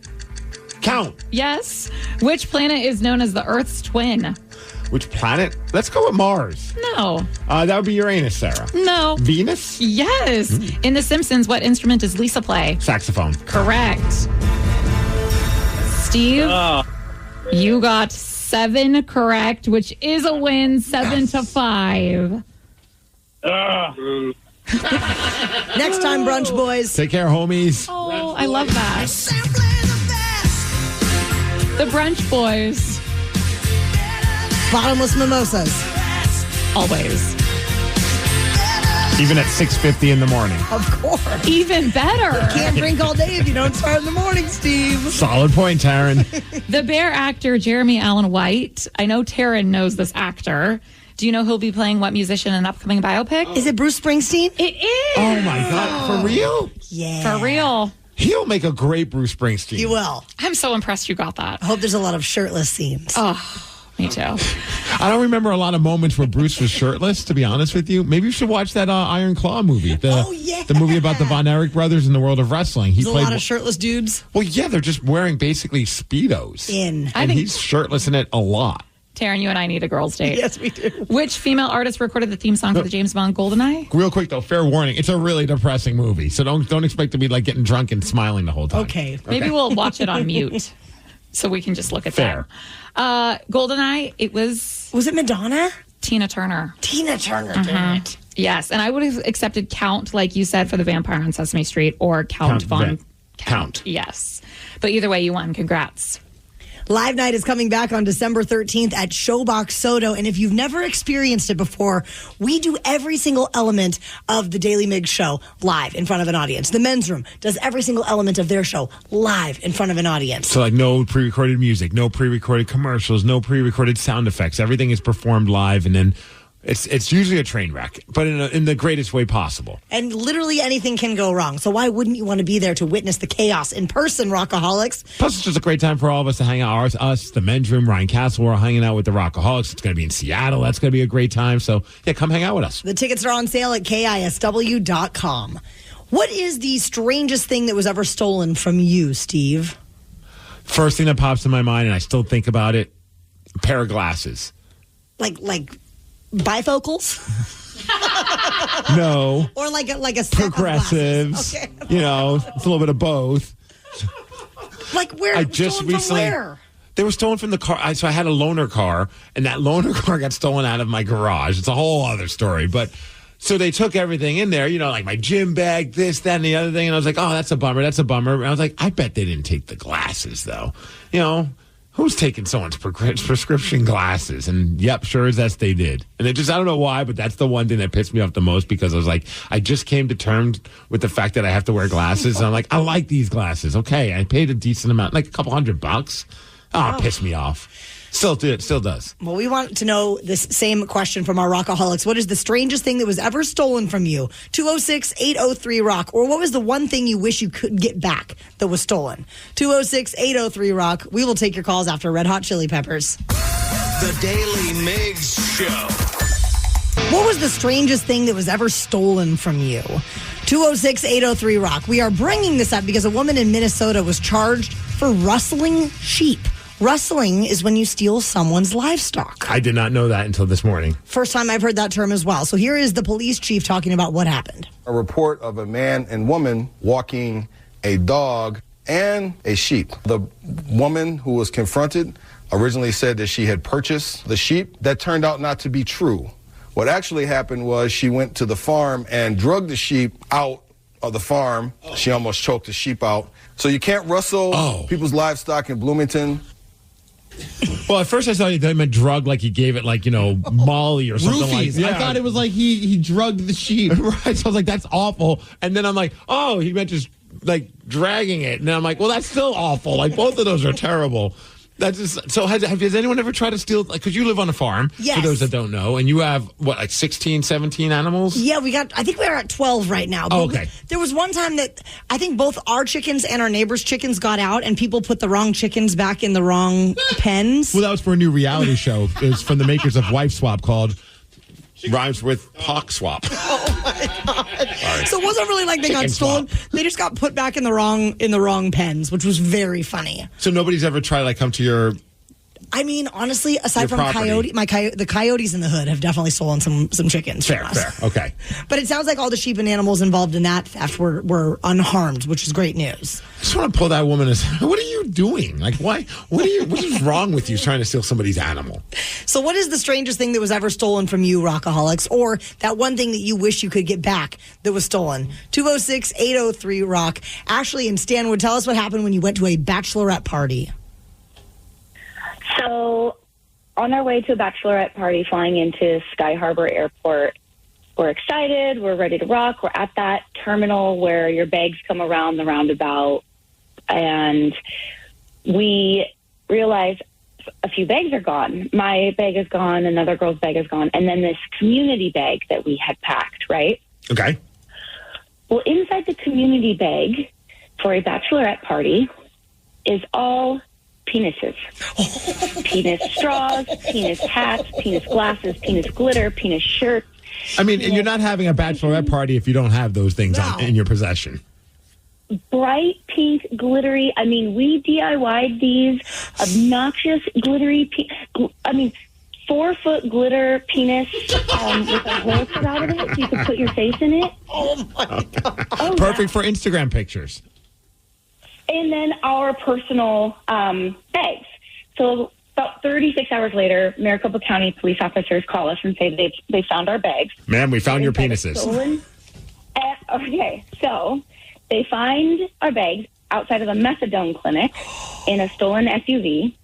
Count. Yes. Which planet is known as the Earth's twin? Which planet? Let's go with Mars. No. That would be Uranus, Sarah. No. Venus? Yes. In The Simpsons, what instrument does Lisa play? Saxophone. Correct. Steve, you got 7 correct, which is a win, 7-5. Next time, brunch boys. Take care, homies. Oh, I love that. The brunch boys. Bottomless mimosas. Always. Even at 6:50 in the morning. Of course. Even better. You can't drink all day if you don't start in the morning, Steve. Solid point, Taryn. The Bear actor Jeremy Allen White. I know Taryn knows this actor. Do you know who'll be playing what musician in an upcoming biopic? Is it Bruce Springsteen? It is. Oh, my God. For real? Yeah. For real. He'll make a great Bruce Springsteen. He will. I'm so impressed you got that. I hope there's a lot of shirtless scenes. Oh, me too. I don't remember a lot of moments where Bruce was shirtless, to be honest with you. Maybe you should watch that Iron Claw movie. The movie about the Von Erich brothers in the world of wrestling. There's a lot of shirtless dudes. Well, yeah, they're just wearing basically Speedos. I And think he's shirtless in it a lot. Taryn, you and I need a girls' date. Yes, we do. Which female artist recorded the theme song for the James Bond GoldenEye? Real quick, though, fair warning. It's a really depressing movie. So don't expect to be like getting drunk and smiling the whole time. Okay. Maybe we'll watch it on mute so we can just look at Fair. that. GoldenEye, it was... Was it Madonna? Tina Turner. Tina Turner, Mhm. damn it. Yes, and I would have accepted Count, like you said, for the Vampire on Sesame Street, or Count Von... Count. Yes. But either way, you won. Congrats. Live Night is coming back on December 13th at Showbox Soto. And if you've never experienced it before, we do every single element of the Daily Migs show live in front of an audience. The men's room does every single element of their show live in front of an audience. So, like, no pre-recorded music, no pre-recorded commercials, no pre-recorded sound effects. Everything is performed live, and then it's usually a train wreck, but in the greatest way possible. And literally anything can go wrong. So why wouldn't you want to be there to witness the chaos in person, Rockaholics? Plus, it's just a great time for all of us to hang out. Us, the men's room, Ryan Castle, we're all hanging out with the Rockaholics. It's going to be in Seattle. That's going to be a great time. So, yeah, come hang out with us. The tickets are on sale at KISW.com. What is the strangest thing that was ever stolen from you, Steve? First thing that pops in my mind, and I still think about it, a pair of glasses. Like bifocals? No. Or like a set of Progressives. glasses. Okay. You know, it's a little bit of both. Like where? I just stolen from recently where? They were stolen from the car. So I had a loaner car, and that loaner car got stolen out of my garage. It's a whole other story. But so they took everything in there, like my gym bag, this, that, and the other thing. And I was like, oh, that's a bummer. That's a bummer. And I was like, I bet they didn't take the glasses, though. Who's taking someone's prescription glasses? And yep, sure as that's they did. And I don't know why, but that's the one thing that pissed me off the most because I was like, I just came to terms with the fact that I have to wear glasses. And I'm like, I like these glasses. Okay, I paid a decent amount, like a couple $100. Oh, it pissed me off. Still does. Well, we want to know this same question from our Rockaholics. What is the strangest thing that was ever stolen from you? 206-803-ROCK. Or what was the one thing you wish you could get back that was stolen? 206-803-ROCK. We will take your calls after Red Hot Chili Peppers. The Daily Migs Show. What was the strangest thing that was ever stolen from you? 206-803-ROCK. We are bringing this up because a woman in Minnesota was charged for rustling sheep. Rustling is when you steal someone's livestock. I did not know that until this morning. First time I've heard that term as well. So here is the police chief talking about what happened. A report of a man and woman walking a dog and a sheep. The woman who was confronted originally said that she had purchased the sheep. That turned out not to be true. What actually happened was she went to the farm and drugged the sheep out of the farm. She almost choked the sheep out. So you can't rustle people's livestock in Bloomington. Well, at first I thought he meant drug, like he gave it, Molly or something like that. I thought it was like he drugged the sheep. Right. So I was like, that's awful. And then I'm like, oh, he meant just dragging it. And then I'm like, well, that's still awful. Both of those are terrible. That's just, so has anyone ever tried to steal, because you live on a farm, yes, for those that don't know, and you have, 16, 17 animals? Yeah, I think we're at 12 right now. Oh, okay. There was one time that I think both our chickens and our neighbors' chickens got out, and people put the wrong chickens back in the wrong pens. Well, that was for a new reality show. It was from the makers of Wife Swap called Rhymes with Hawk Swap. Oh, my God. So it wasn't really like they got stolen. They just got put back in the wrong pens, which was very funny. So nobody's ever tried to come to your... I mean, honestly, aside from property. the coyotes in the hood have definitely stolen some chickens from us. Fair, okay. But it sounds like all the sheep and animals involved in that theft were unharmed, which is great news. I just want to pull that woman aside. What are you doing? Why? What is wrong with you trying to steal somebody's animal? So what is the strangest thing that was ever stolen from you, Rockaholics? Or that one thing that you wish you could get back that was stolen? 206-803-ROCK. Ashley and Stanwood, tell us what happened when you went to a bachelorette party. So, on our way to a bachelorette party, flying into Sky Harbor Airport, we're excited, we're ready to rock. We're at that terminal where your bags come around the roundabout, and we realize a few bags are gone. My bag is gone, another girl's bag is gone, and then this community bag that we had packed, right? Okay. Well, inside the community bag for a bachelorette party is all penises. Penis straws, penis hats, penis glasses, penis glitter, penis shirts. I mean, you're not having a bachelorette party if you don't have those things in your possession. Bright pink, glittery. I mean, we DIY'd these obnoxious, glittery, 4-foot glitter penis with a hole cut out of it so you could put your face in it. Oh, my God. Perfect for Instagram pictures. And then our personal bags. So about 36 hours later, Maricopa County police officers call us and say they found our bags. Ma'am, we found your penises. Okay, so they find our bags outside of a methadone clinic in a stolen SUV,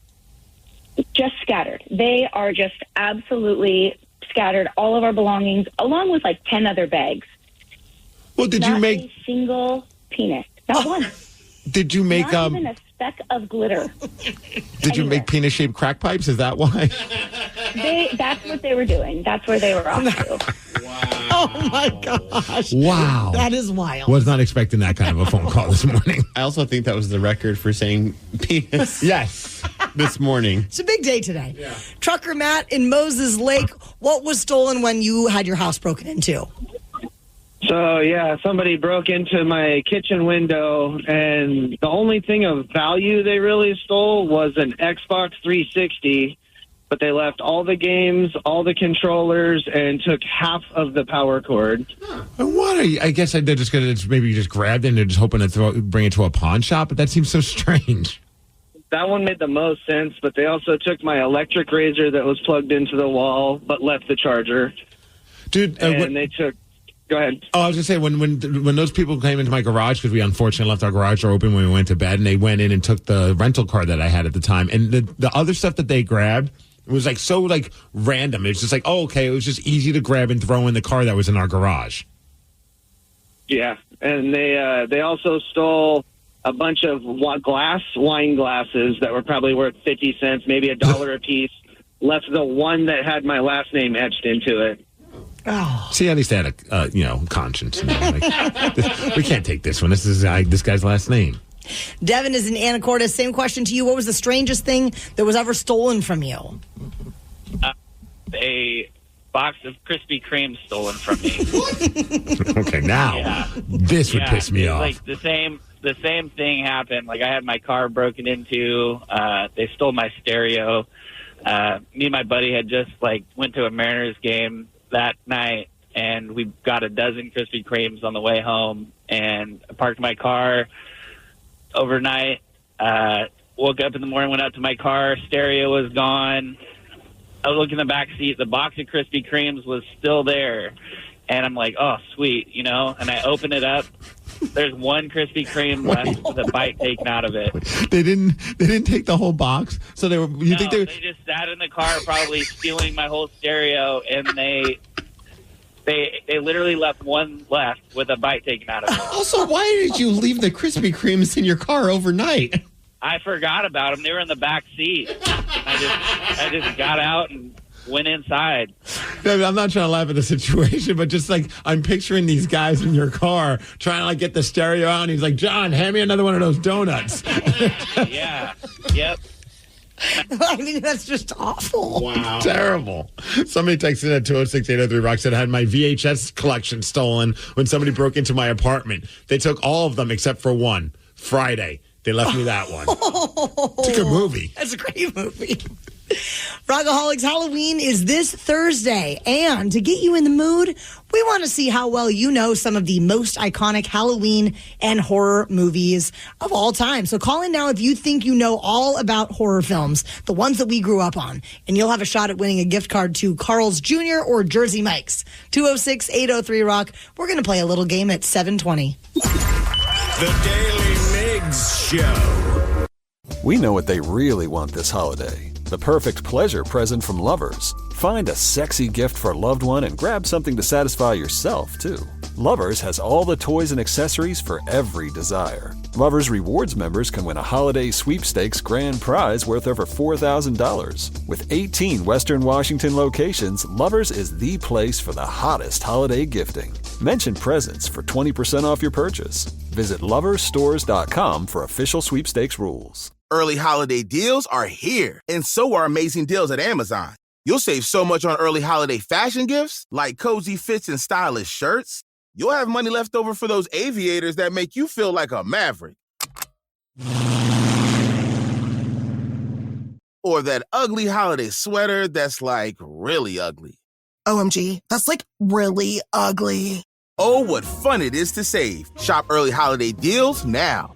just scattered. They are just absolutely scattered, all of our belongings, along with 10 other bags. Well, did you make a single penis? Not one. Did you make not even a speck of glitter? Did you make penis-shaped crack pipes? Is that why? That's what they were doing. That's where they were off to. Oh, my gosh. Wow. That is wild. Was not expecting that kind of a phone call this morning. I also think that was the record for saying penis. Yes. This morning. It's a big day today. Yeah. Trucker Matt in Moses Lake, what was stolen when you had your house broken into? So, somebody broke into my kitchen window, and the only thing of value they really stole was an Xbox 360, but they left all the games, all the controllers, and took half of the power cord. And what are you? I guess they're just going to maybe just grab it and they're just hoping to bring it to a pawn shop, but that seems so strange. that one made the most sense, but they also took my electric razor that was plugged into the wall, but left the charger. Dude, and they took... Go ahead. Oh, I was going to say, when those people came into my garage, because we unfortunately left our garage door open when we went to bed, and they went in and took the rental car that I had at the time, and the other stuff that they grabbed was like so like random. It was just like, oh, okay, it was just easy to grab and throw in the car that was in our garage. Yeah, and they also stole a bunch of wine glasses that were probably worth 50 cents, maybe $1 a piece, left the one that had my last name etched into it. Oh. See, at least they had a conscience. You know, like, we can't take this one. This is this guy's last name. Devin is in Anacortes. Same question to you. What was the strangest thing that was ever stolen from you? A box of Krispy Kreme stolen from me. Okay, now this would piss me off. Like the same thing happened. Like I had my car broken into. They stole my stereo. Me and my buddy had just went to a Mariners game that night, and we got a dozen Krispy Kremes on the way home, and I parked my car overnight. Woke up in the morning, went out to my car, stereo was gone. I was looking in the back seat, the box of Krispy Kremes was still there, and I'm like, oh, sweet, and I open it up. There's one Krispy Kreme left with a bite taken out of it. They didn't take the whole box, so they were. They just sat in the car, probably stealing my whole stereo, and they literally left one left with a bite taken out of it. Also, why did you leave the Krispy Kremes in your car overnight? I forgot about them. They were in the back seat. I just got out and went inside. I'm not trying to laugh at the situation, but just I'm picturing these guys in your car trying to get the stereo out, and he's like, John, hand me another one of those donuts. Yeah. Yep. I mean, that's just awful. Wow. Terrible. Somebody texted at 206-803-ROCK said I had my VHS collection stolen when somebody broke into my apartment. They took all of them except for one. Friday. They left me that one. It's a good movie. That's a great movie. Rockaholics, Halloween is this Thursday. And to get you in the mood, we want to see how well you know some of the most iconic Halloween and horror movies of all time. So call in now if you think you know all about horror films, the ones that we grew up on. And you'll have a shot at winning a gift card to Carl's Jr. or Jersey Mike's. 206-803-ROCK. We're going to play a little game at 7:20. The Daily Migs Show. We know what they really want this holiday. The perfect pleasure present from Lovers. Find a sexy gift for a loved one and grab something to satisfy yourself, too. Lovers has all the toys and accessories for every desire. Lovers Rewards members can win a holiday sweepstakes grand prize worth over $4,000. With 18 Western Washington locations, Lovers is the place for the hottest holiday gifting. Mention presents for 20% off your purchase. Visit loversstores.com for official sweepstakes rules. Early holiday deals are here, and so are amazing deals at Amazon. You'll save so much on early holiday fashion gifts, like cozy fits and stylish shirts. You'll have money left over for those aviators that make you feel like a maverick. Or that ugly holiday sweater that's really ugly. OMG, that's really ugly. Oh, what fun it is to save. Shop early holiday deals now.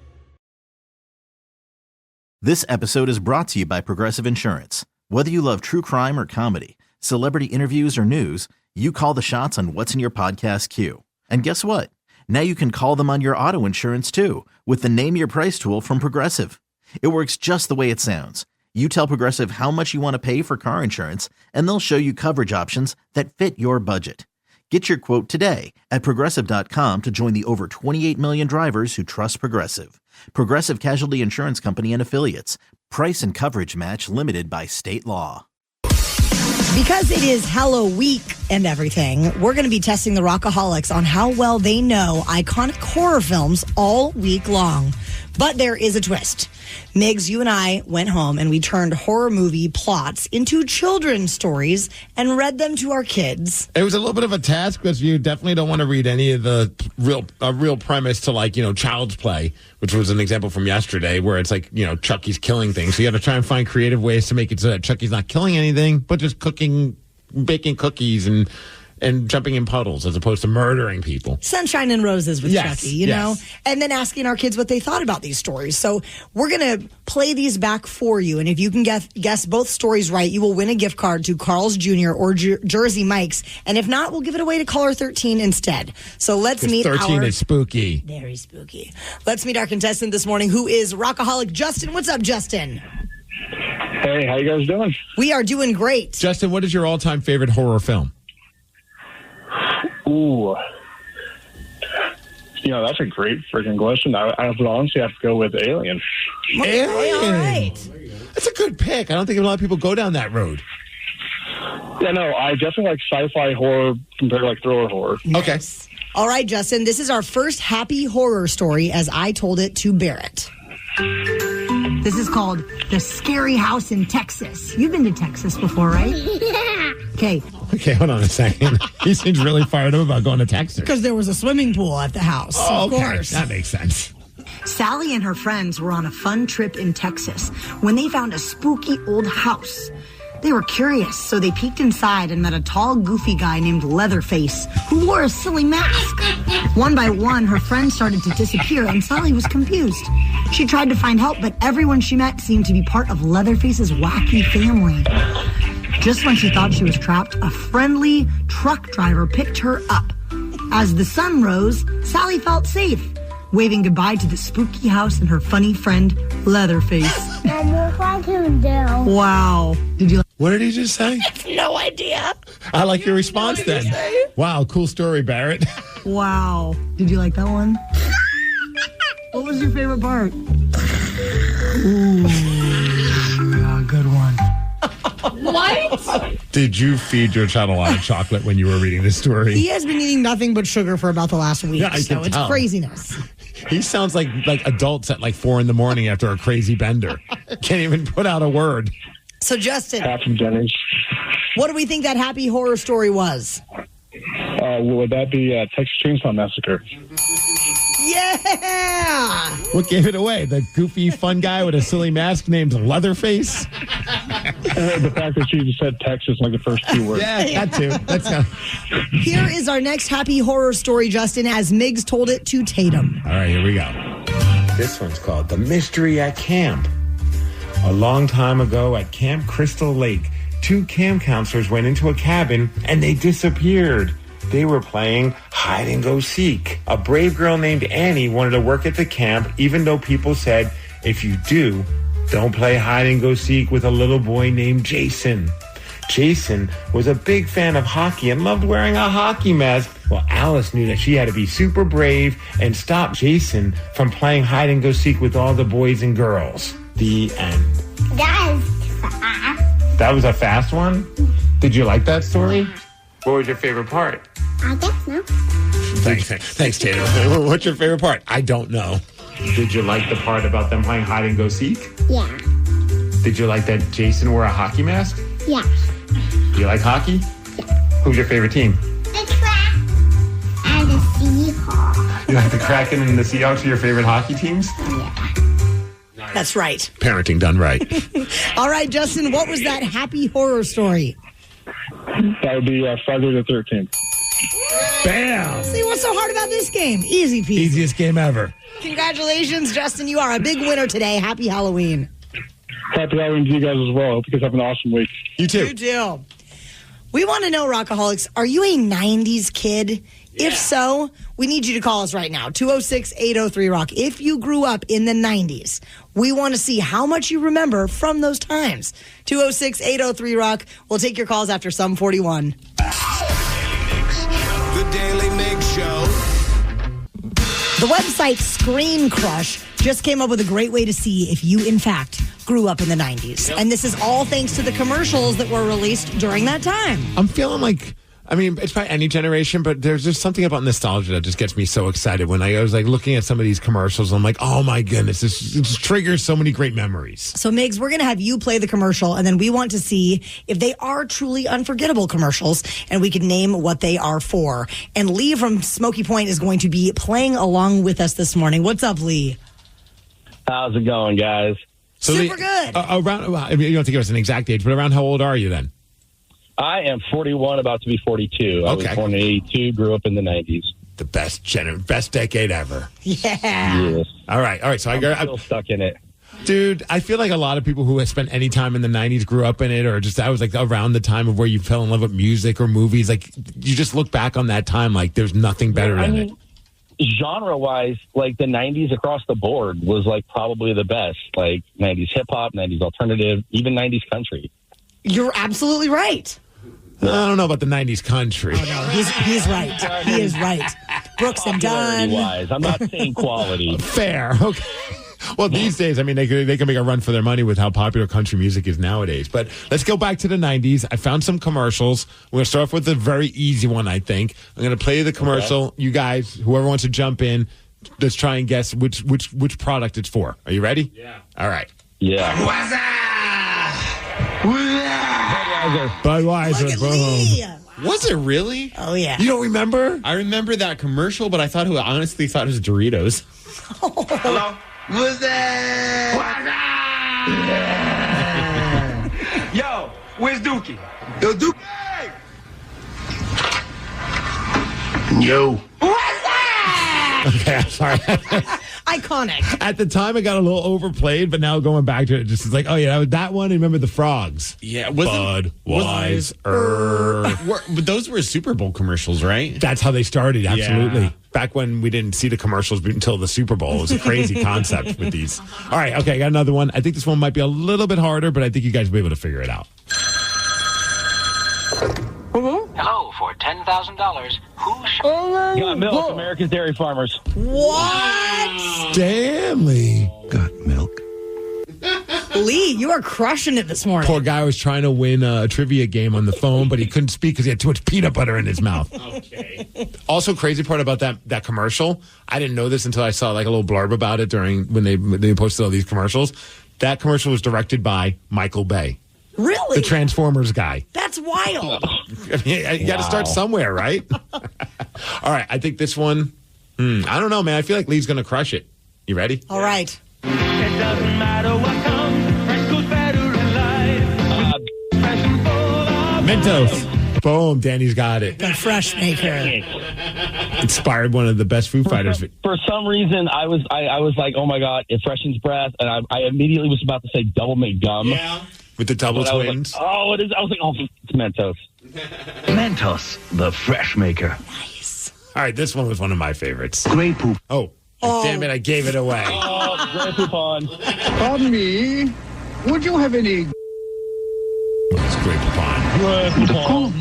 This episode is brought to you by Progressive Insurance. Whether you love true crime or comedy, celebrity interviews or news, you call the shots on what's in your podcast queue. And guess what? Now you can call them on your auto insurance too with the Name Your Price tool from Progressive. It works just the way it sounds. You tell Progressive how much you want to pay for car insurance, and they'll show you coverage options that fit your budget. Get your quote today at Progressive.com to join the over 28 million drivers who trust Progressive. Progressive Casualty Insurance Company and Affiliates. Price and coverage match limited by state law. Because it is Halloween and everything, we're going to be testing the Rockaholics on how well they know iconic horror films all week long. But there is a twist. Migs, you and I went home and we turned horror movie plots into children's stories and read them to our kids. It was a little bit of a task because you definitely don't want to read any of the real premise to Child's Play, which was an example from yesterday where it's Chucky's killing things. So you got to try and find creative ways to make it so that Chucky's not killing anything, but just baking cookies and and jumping in puddles as opposed to murdering people. Sunshine and roses with Yes, Chucky, you know? And then asking our kids what they thought about these stories. So we're going to play these back for you. And if you can guess both stories right, you will win a gift card to Carl's Jr. or Jersey Mike's. And if not, we'll give it away to caller 13 instead. So let's meet 13 is spooky. Very spooky. Let's meet our contestant this morning, who is Rockaholic Justin. What's up, Justin? Hey, how you guys doing? We are doing great. Justin, what is your all-time favorite horror film? Ooh. That's a great freaking question. I would honestly have to go with Alien. Alien. All right. That's a good pick. I don't think a lot of people go down that road. Yeah, no, I definitely like sci-fi horror compared to like thriller horror. Okay. All right, Justin, this is our first happy horror story as I told it to Barrett. This is called The Scary House in Texas. You've been to Texas before, right? Yeah. Okay. Okay, hold on a second. He seems really fired up about going to Texas. Because there was a swimming pool at the house. Oh, of okay. course. That makes sense. Sally and her friends were on a fun trip in Texas when they found a spooky old house. They were curious, so they peeked inside and met a tall, goofy guy named Leatherface who wore a silly mask. One by one, her friends started to disappear, and Sally was confused. She tried to find help, but everyone she met seemed to be part of Leatherface's wacky family. Just when she thought she was trapped, a friendly truck driver picked her up. As the sun rose, Sally felt safe, waving goodbye to the spooky house and her funny friend, Leatherface. Wow. Did you? What did he just say? No idea. I like your response then. Wow, cool story, Barrett. Wow. Did you like that one? What was your favorite part? Ooh, yeah, good one. What? Did you feed your child a lot of chocolate when you were reading this story? He has been eating nothing but sugar for about the last week, Yeah, I so can it's tell. craziness. He sounds like adults at like 4 a.m. after a crazy bender. Can't even put out a word. So, Justin, Half from Jennings. what do we think that happy horror story was? Would that be Texas Chainsaw Massacre? Yeah! What gave it away? The goofy, fun guy with a silly mask named Leatherface? The fact that she just said Texas like the first 2 words. Yeah, that too. That's not... Here is our next happy horror story, Justin, as Migs told it to Tatum. All right, here we go. This one's called The Mystery at Camp. A long time ago at Camp Crystal Lake, 2 camp counselors went into a cabin and they disappeared. They were playing hide and go seek. A brave girl named Annie wanted to work at the camp, even though people said, if you do, don't play hide and go seek with a little boy named Jason. Jason was a big fan of hockey and loved wearing a hockey mask. Well, Alice knew that she had to be super brave and stop Jason from playing hide and go seek with all the boys and girls. The end. That is fast. That was a fast one? Did you like that story? What was your favorite part? I guess no. Thanks, Tatum. What's your favorite part? I don't know. Did you like the part about them playing hide and go seek? Yeah. Did you like that Jason wore a hockey mask? Yeah. Do you like hockey? Who's your favorite team? The track and the Seahawks. You like the Kraken and the Seahawks are your favorite hockey teams? Yeah. That's right. Parenting done right. All right, Justin, what was that happy horror story? That would be Friday the 13th. Bam! See, what's so hard about this game? Easy peasy. Easiest game ever. Congratulations, Justin. You are a big winner today. Happy Halloween. Happy Halloween to you guys as well. Hope you guys have an awesome week. You too. You do. We want to know, Rockaholics, are you a 90s kid? If so, we need you to call us right now, 206-803-ROCK. If you grew up in the 90s, we want to see how much you remember from those times. 206-803-ROCK. We'll take your calls after Sum 41. The Daily Migs Show. The website Screen Crush just came up with a great way to see if you, in fact, grew up in the 90s. And this is all thanks to the commercials that were released during that time. I'm feeling like, I mean, it's probably any generation, but there's just something about nostalgia that just gets me so excited. When I was like looking at some of these commercials, I'm like, oh my goodness, this triggers so many great memories. So, Migs, we're going to have you play the commercial, and then we want to see if they are truly unforgettable commercials, and we can name what they are for. And Lee from Smoky Point is going to be playing along with us this morning. What's up, Lee? How's it going, guys? So Super good. Around, I mean, you don't have to give us an exact age, but around how old are you then? I am 41, about to be 42. I was born in 82, grew up in the 90s. The best decade ever. Yeah. Yes. All right. So I'm still stuck in it. Dude, I feel like a lot of people who have spent any time in the 90s grew up in it, or just that was like around the time of where you fell in love with music or movies. Like, you just look back on that time like there's nothing better than it. Genre-wise, like the 90s across the board was like probably the best. Like 90s hip-hop, 90s alternative, even 90s country. You're absolutely right. I don't know about the 90s country. Oh, no, he's right. He is right. Brooks and Dunn. Wise. I'm not saying quality. Fair. Okay. Well, these days, I mean, they can make a run for their money with how popular country music is nowadays. But let's go back to the 90s. I found some commercials. We're going to start off with a very easy one, I think. I'm going to play the commercial. Okay. You guys, whoever wants to jump in, let's try and guess which product it's for. Are you ready? Yeah. All right. Yeah. Budweiser. Boom. Was it really? Oh, yeah. You don't remember? I remember that commercial, but I honestly thought it was Doritos. Hello? What's that? Yo, where's Dookie? Yo, Dookie. Yo. What's that? Okay, I'm sorry. Iconic. At the time, it got a little overplayed, but now going back to it, just like, oh, yeah, that one. Remember the frogs? Yeah. Budweiser. But those were Super Bowl commercials, right? That's how they started, absolutely. Yeah. Back when we didn't see the commercials until the Super Bowl. It was a crazy concept with these. All right, okay, I got another one. I think this one might be a little bit harder, but I think you guys will be able to figure it out. Hello, for $10,000. Got milk, America's Dairy Farmers. What? Stanley. Got milk. Lee, you are crushing it this morning. Poor guy was trying to win a trivia game on the phone, but he couldn't speak because he had too much peanut butter in his mouth. Okay. Also, crazy part about that commercial, I didn't know this until I saw like a little blurb about it when they posted all these commercials. That commercial was directed by Michael Bay. Really? The Transformers guy. That's wild. I mean, you got to start somewhere, right? All right, I think this one, I don't know, man. I feel like Lee's going to crush it. You ready? All right. It doesn't matter what comes, fresh goes better in life. Fresh and full of Mentos. Boom, Danny's got it. The Fresh Maker. Inspired one of the best Foo Fighters. For some reason, I was like, oh my God, it freshens breath. And I immediately was about to say double make gum. Yeah. With the double twins. Like, oh, it is. I was like, oh, it's Mentos. Mentos, the fresh maker. Nice. All right, this one was one of my favorites. Grey poop. Oh, damn it, I gave it away. Oh, Grey Poupon. Pardon me. Would you have any... It's Grey Poupon. Grey Poupon.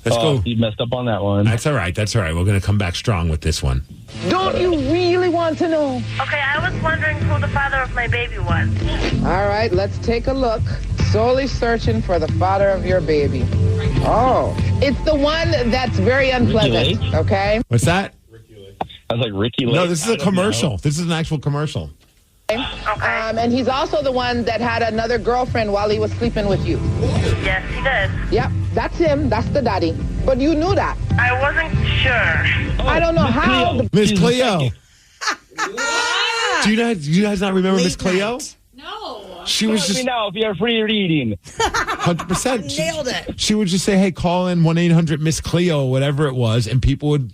Let's go. You messed up on that one. That's all right. We're going to come back strong with this one. Don't you really want to know? Okay, I was wondering who the father of my baby was. All right, let's take a look. Solely searching for the father of your baby. Oh, it's the one that's very unpleasant, okay? What's that? I was like, Ricky Lake. No, this is a commercial. This is an actual commercial. And he's also the one that had another girlfriend while he was sleeping with you. Yes, he did. Yep, that's him. That's the daddy. But you knew that. I wasn't sure. I don't know how. Miss Cleo. Do you guys not remember Miss Cleo? No. She was just... Let me know if you're free reading. 100%. Nailed it. She would just say, hey, call in 1-800-MISS-CLEO, whatever it was, and people would...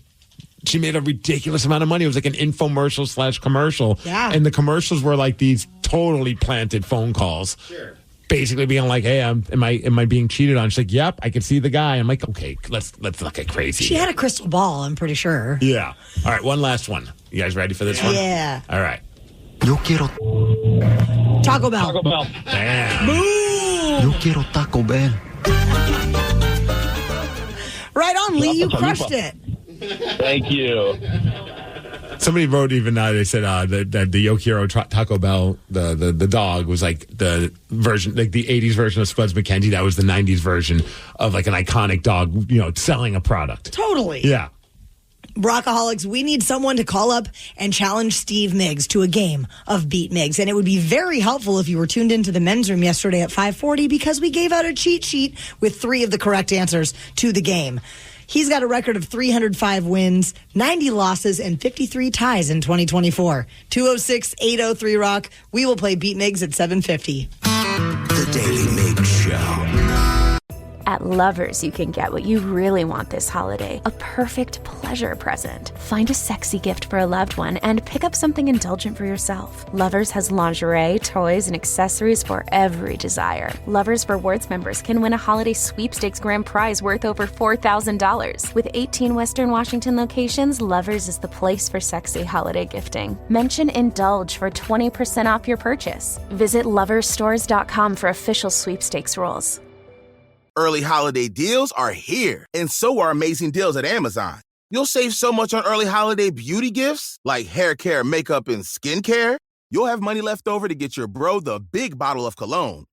She made a ridiculous amount of money. It was like an infomercial / commercial. Yeah. And the commercials were like these totally planted phone calls. Sure. Basically being like, hey, am I being cheated on? She's like, yep, I can see the guy. I'm like, okay, let's not get crazy. She had a crystal ball, I'm pretty sure. Yeah. All right, one last one. You guys ready for this one? Yeah. All right. Yo quiero... Taco Bell. Taco Bell. Damn. Boom. Yo quiero Taco Bell. Right on, Lee. You crushed it. Thank you. Somebody wrote even they said that the Yo Quiero Taco Bell, the dog was like the version, like the 80s version of Spuds McKenzie. That was the 90s version of like an iconic dog, selling a product. Totally. Yeah. Rockaholics, we need someone to call up and challenge Steve Migs to a game of Beat Migs. And it would be very helpful if you were tuned into the men's room yesterday at 5:40 because we gave out a cheat sheet with 3 of the correct answers to the game. He's got a record of 305 wins, 90 losses, and 53 ties in 2024. 206-803-ROCK. We will play Beat Migs at 7:50. The Daily Migs Show. At Lovers, you can get what you really want this holiday, a perfect pleasure present. Find a sexy gift for a loved one and pick up something indulgent for yourself. Lovers has lingerie, toys, and accessories for every desire. Lovers Rewards members can win a holiday sweepstakes grand prize worth over $4,000. With 18 Western Washington locations, Lovers is the place for sexy holiday gifting. Mention Indulge for 20% off your purchase. Visit loversstores.com for official sweepstakes rules. Early holiday deals are here, and so are amazing deals at Amazon. You'll save so much on early holiday beauty gifts, like hair care, makeup, and skincare. You'll have money left over to get your bro the big bottle of cologne.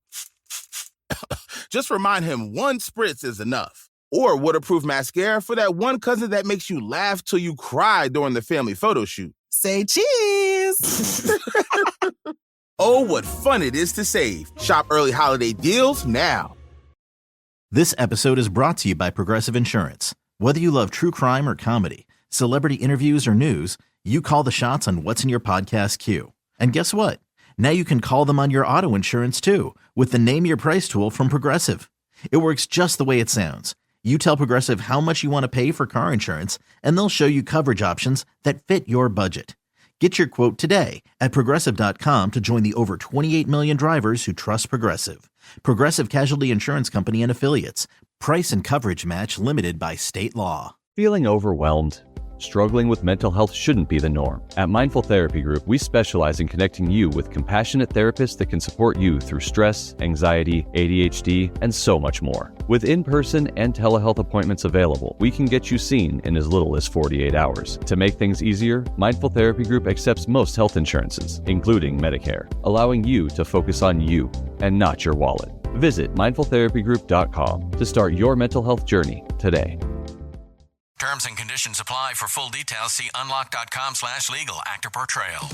Just remind him one spritz is enough. Or waterproof mascara for that one cousin that makes you laugh till you cry during the family photo shoot. Say cheese! Oh, what fun it is to save. Shop early holiday deals now. This episode is brought to you by Progressive Insurance. Whether you love true crime or comedy, celebrity interviews or news, you call the shots on what's in your podcast queue. And guess what? Now you can call them on your auto insurance too with the Name Your Price tool from Progressive. It works just the way it sounds. You tell Progressive how much you want to pay for car insurance, and they'll show you coverage options that fit your budget. Get your quote today at Progressive.com to join the over 28 million drivers who trust Progressive. Progressive Casualty Insurance Company and Affiliates. Price and coverage match limited by state law. Feeling overwhelmed? Struggling with mental health shouldn't be the norm. At Mindful Therapy Group, we specialize in connecting you with compassionate therapists that can support you through stress, anxiety, ADHD, and so much more. With in-person and telehealth appointments available, we can get you seen in as little as 48 hours. To make things easier, Mindful Therapy Group accepts most health insurances, including Medicare, allowing you to focus on you and not your wallet. Visit mindfultherapygroup.com to start your mental health journey today. Terms and conditions apply. For full details, see unlock.com/legal. Actor portrayal.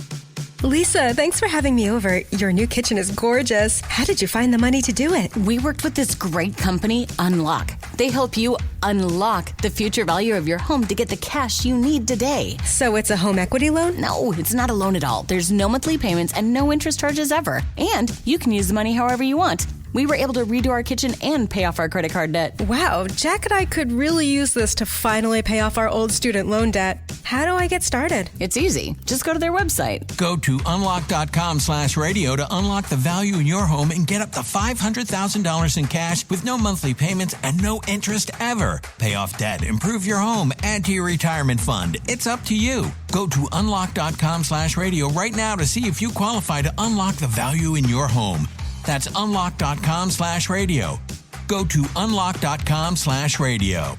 Lisa, thanks for having me over. Your new kitchen is gorgeous. How did you find the money to do it? We worked with this great company, Unlock. They help you unlock the future value of your home to get the cash you need today. So it's a home equity loan? No, it's not a loan at all. There's no monthly payments and no interest charges ever. And you can use the money however you want. We were able to redo our kitchen and pay off our credit card debt. Wow, Jack and I could really use this to finally pay off our old student loan debt. How do I get started? It's easy. Just go to their website. Go to unlock.com/radio to unlock the value in your home and get up to $500,000 in cash with no monthly payments and no interest ever. Pay off debt, improve your home, add to your retirement fund. It's up to you. Go to unlock.com/radio right now to see if you qualify to unlock the value in your home. That's unlock.com/radio. Go to unlock.com/radio.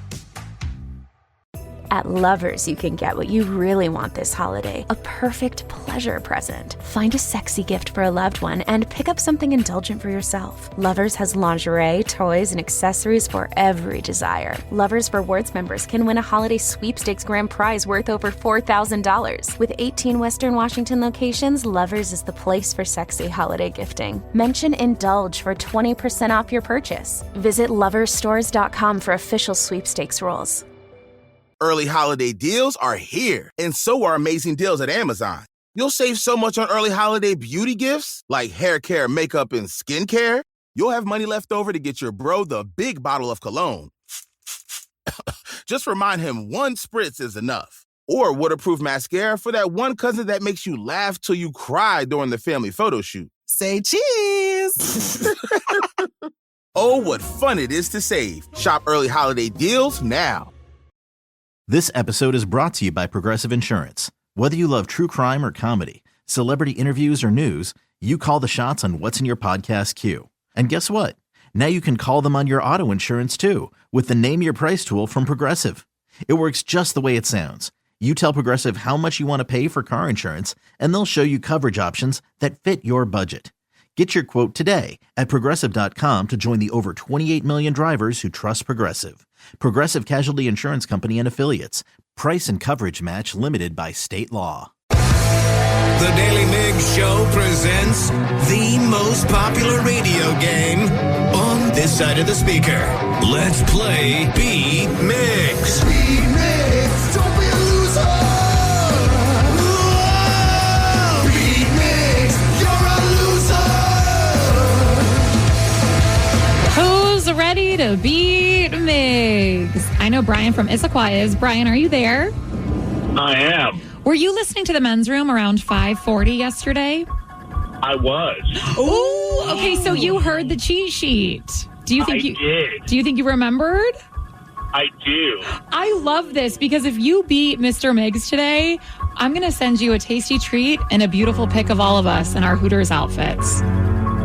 At Lovers, you can get what you really want this holiday, a perfect pleasure present. Find a sexy gift for a loved one and pick up something indulgent for yourself. Lovers has lingerie, toys, and accessories for every desire. Lovers Rewards members can win a holiday sweepstakes grand prize worth over $4,000. With 18 Western Washington locations, Lovers is the place for sexy holiday gifting. Mention Indulge for 20% off your purchase. Visit loversstores.com for official sweepstakes rules. Early holiday deals are here, and so are amazing deals at Amazon. You'll save so much on early holiday beauty gifts, like hair care, makeup, and skincare. You'll have money left over to get your bro the big bottle of cologne. Just remind him one spritz is enough. Or waterproof mascara for that one cousin that makes you laugh till you cry during the family photo shoot. Say cheese! Oh, what fun it is to save. Shop early holiday deals now. This episode is brought to you by Progressive Insurance. Whether you love true crime or comedy, celebrity interviews or news, you call the shots on what's in your podcast queue. And guess what? Now you can call them on your auto insurance too with the Name Your Price tool from Progressive. It works just the way it sounds. You tell Progressive how much you want to pay for car insurance, and they'll show you coverage options that fit your budget. Get your quote today at Progressive.com to join the over 28 million drivers who trust Progressive. Progressive Casualty Insurance Company and Affiliates. Price and coverage match limited by state law. The Daily Migs Show presents the most popular radio game on this side of the speaker. Let's play Beat Migs. Brian from Issaquah is. Brian, are you there? I am. Were you listening to the men's room around 5:40 yesterday? I was. Oh, okay. So you heard the cheat sheet. Do you think I did. Do you think you remembered? I do. I love this because if you beat Mr. Migs today, I'm going to send you a tasty treat and a beautiful pic of all of us in our Hooters outfits.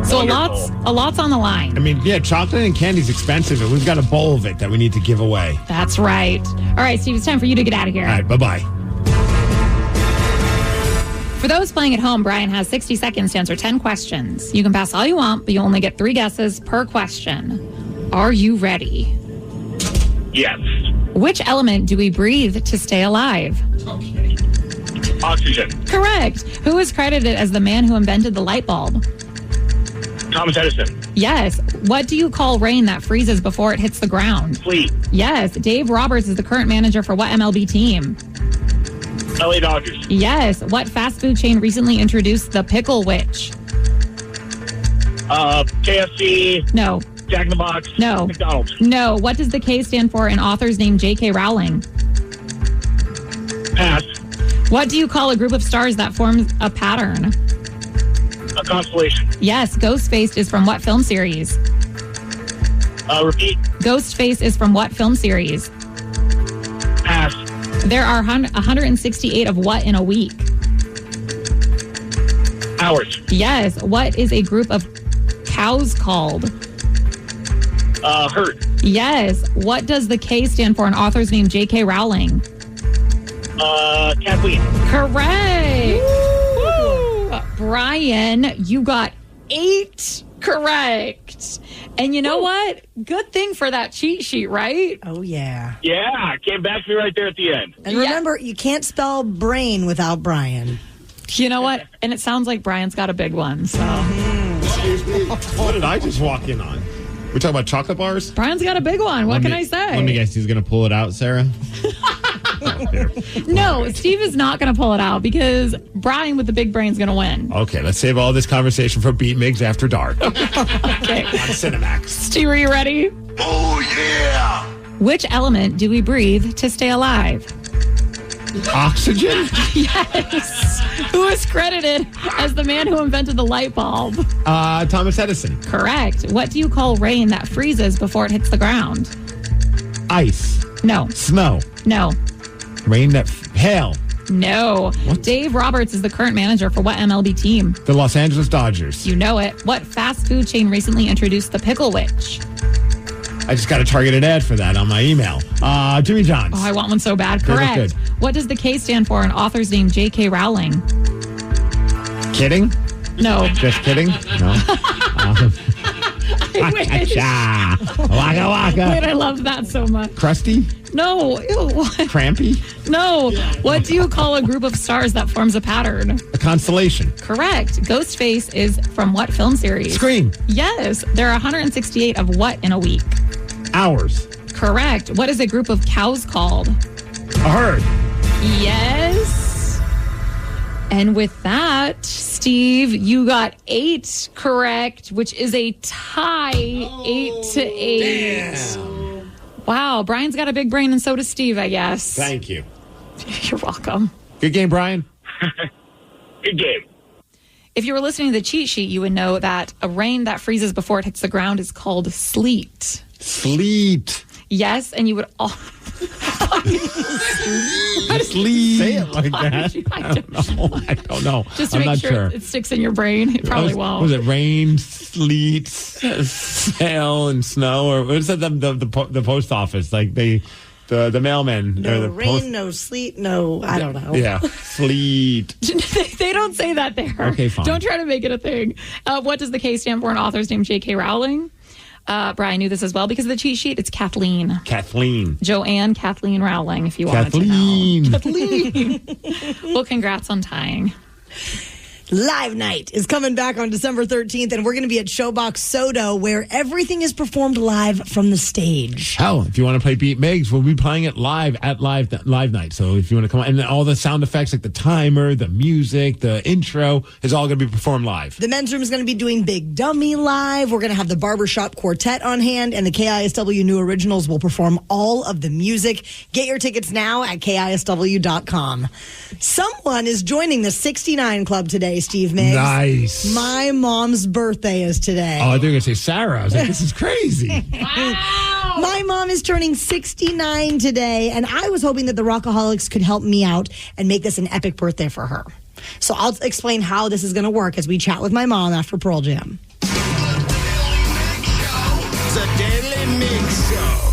So a lot's on the line. I mean, yeah, chocolate and candy's expensive, and we've got a bowl of it that we need to give away. That's right. All right, Steve, it's time for you to get out of here. All right, bye-bye. For those playing at home, Brian has 60 seconds to answer 10 questions. You can pass all you want, but you only get 3 guesses per question. Are you ready? Yes. Which element do we breathe to stay alive? Oxygen. Correct. Who is credited as the man who invented the light bulb? Thomas Edison. Yes. What do you call rain that freezes before it hits the ground? Sleet. Yes. Dave Roberts is the current manager for what MLB team? LA Dodgers. Yes. What fast food chain recently introduced the Pickle Witch? KFC. No. Jack in the Box. No. McDonald's. No. What does the K stand for in author's name J.K. Rowling? Pass. What do you call a group of stars that forms a pattern? A constellation. Yes. Ghostface is from what film series? Repeat. Ghostface is from what film series? Pass. There are 168 of what in a week? Hours. Yes. What is a group of cows called? Herd. Yes. What does the K stand for in author's name J.K. Rowling? Kathleen. Correct. Woo! Brian, you got 8 correct. And you know what? Good thing for that cheat sheet, right? Oh, yeah. Yeah, it came back to me right there at the end. And remember, you can't spell brain without Brian. You know what? And it sounds like Brian's got a big one, so. What did I just walk in on? We're talking about chocolate bars? Brian's got a big one. What can I say? Let me guess, he's going to pull it out, Sarah? No, Steve is not going to pull it out because Brian with the big brain's going to win. Okay, let's save all this conversation for Beat Migs After Dark. Okay. On Cinemax. Steve, are you ready? Oh, yeah! Which element do we breathe to stay alive? Oxygen? Yes. Who is credited as the man who invented the light bulb? Thomas Edison. Correct. What do you call rain that freezes before it hits the ground? Ice. No. Snow. No. Rain that... Hail. No. What? Dave Roberts is the current manager for what MLB team? The Los Angeles Dodgers. You know it. What fast food chain recently introduced the Pickle Witch? I just got a targeted ad for that on my email. Jimmy John's. Oh, I want one so bad. They look Correct. good. What does the K stand for in author's name J.K. Rowling? Kidding? No. Just kidding? No. Waka waka. Wait, I love that so much. Crusty? No. Ew. Crampy? No. What do you call a group of stars that forms a pattern? A constellation. Correct. Ghostface is from what film series? Scream. Yes. There are 168 of what in a week? Hours. Correct. What is a group of cows called? A herd. Yes. And with that, Steve, you got 8 correct, which is a tie, 8-8. Damn. Wow, Brian's got a big brain, and so does Steve, I guess. Thank you. You're welcome. Good game, Brian. Good game. If you were listening to the cheat sheet, you would know that a rain that freezes before it hits the ground is called sleet. Sleet. Yes, and you would all... Sleet. Say it like that. I don't know. Just to I'm make not sure it sticks in your brain. It probably won't. Was it rain, sleet, hail, and snow? Or what is that? The post office? Like the mailman. No the rain, no sleet, no, I don't know. Yeah, sleet. They don't say that there. Okay, fine. Don't try to make it a thing. What does the K stand for in author's name J.K. Rowling? Brian knew this as well because of the cheat sheet. It's Kathleen. Kathleen. Joanne Kathleen Rowling, if you wanted to know. Kathleen. Well, congrats on tying. Live Night is coming back on December 13th, and we're going to be at Showbox Soto, where everything is performed live from the stage. Hell, if you want to play Beat Migs, we'll be playing it live at Live Night. So if you want to come on, and all the sound effects like the timer, the music, the intro is all going to be performed live. The men's room is going to be doing Big Dummy live. We're going to have the Barbershop Quartet on hand, and the KISW New Originals will perform all of the music. Get your tickets now at KISW.com. Someone is joining the 69 Club today, Steve Migs. Nice. My mom's birthday is today. Oh, I thought you were going to say Sarah. I was like, this is crazy. Wow. My mom is turning 69 today, and I was hoping that the Rockaholics could help me out and make this an epic birthday for her. So I'll explain how this is going to work as we chat with my mom after Pearl Jam. The Daly Migs Show.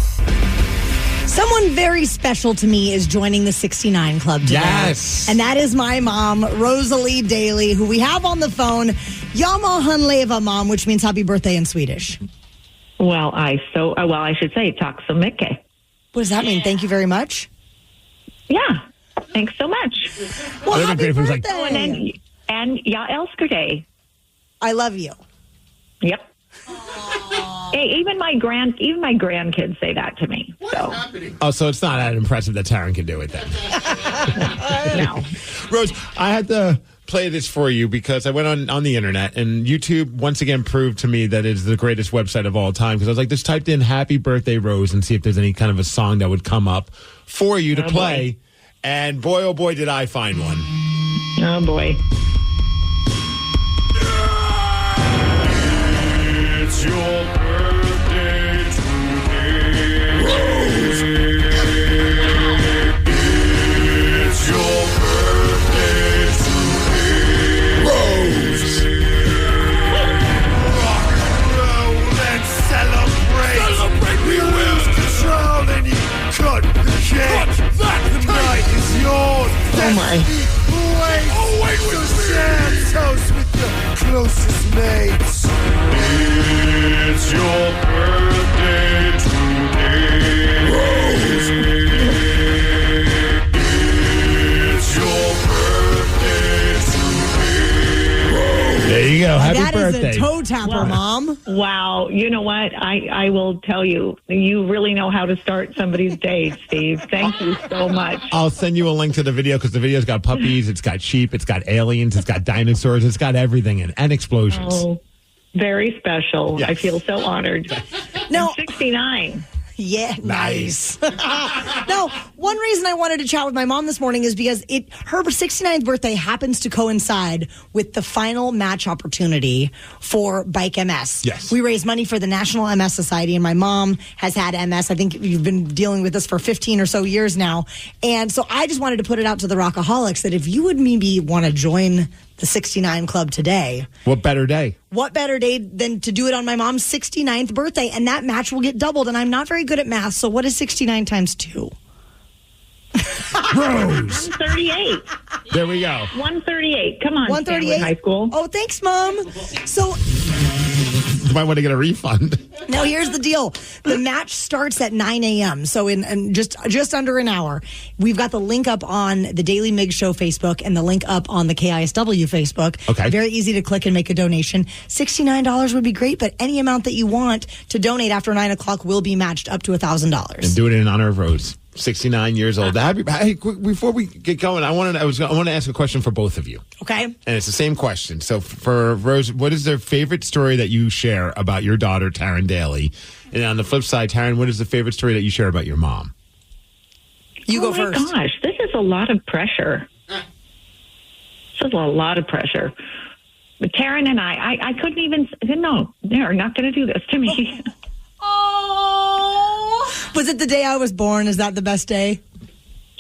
Someone very special to me is joining the 69 Club today. Yes. And that is my mom, Rosalie Daly, who we have on the phone. Yama Hanleva, Mom, which means happy birthday in Swedish. Well, I should say tack så mycket. What does that mean? Thank you very much? Yeah. Thanks so much. Well, happy birthday. And jag älskar dig. I love you. Yep. Hey, even my grandkids say that to me. Oh, so it's not that impressive that Taryn can do it then. No. Rose, I had to play this for you because I went on the internet, and YouTube once again proved to me that it's the greatest website of all time, because I was like, just typed in Happy Birthday Rose and see if there's any kind of a song that would come up for you to play. Boy. And boy, oh boy, did I find one. Oh, boy. It's your birthday today. Rose. It's your birthday today. Rose. Rock and roll and celebrate. We lose control and you cut the cake. Tonight is yours. Oh, my. Wait, so share toast with your closest mates. It's your birthday today. Rose. It's your birthday today. Rose. There you go. Happy that birthday. That is a toe tapper, Mom. Wow. You know what? I will tell you, you really know how to start somebody's day, Steve. Thank you so much. I'll send you a link to the video, because the video's got puppies, it's got sheep, it's got aliens, it's got dinosaurs, it's got everything in it, and explosions. Oh, very special. Yes. I feel so honored. No. 69. Yeah, nice. No, one reason I wanted to chat with my mom this morning is because her 69th birthday happens to coincide with the final match opportunity for Bike MS. Yes. We raise money for the National MS Society, and my mom has had MS. I think you've been dealing with this for 15 or so years now. And so I just wanted to put it out to the Rockaholics that if you would maybe want to join the 69 Club today. What better day? What better day than to do it on my mom's 69th birthday? And that match will get doubled. And I'm not very good at math, so what is 69 times 2? Rose. 138. There we go. 138. Come on, 138. High School. Oh, thanks, Mom. So You might want to get a refund. now here's the deal. The match starts at 9 a.m. So in just under an hour. We've got the link up on the Daily Migs Show Facebook and the link up on the KISW Facebook. Okay. Very easy to click and make a donation. $69 would be great, but any amount that you want to donate after 9 o'clock will be matched up to $1,000. And do it in honor of Rose. 69 years old. Hey, quick, before we get going, I want to ask a question for both of you. Okay. And it's the same question. So for Rose, what is their favorite story that you share about your daughter, Taryn Daly? And on the flip side, Taryn, what is the favorite story that you share about your mom? You go first. Oh, my gosh. This is a lot of pressure. This is a lot of pressure. But Taryn and I couldn't even, no, they're not going to do this to me. Oh. Was it the day I was born? Is that the best day?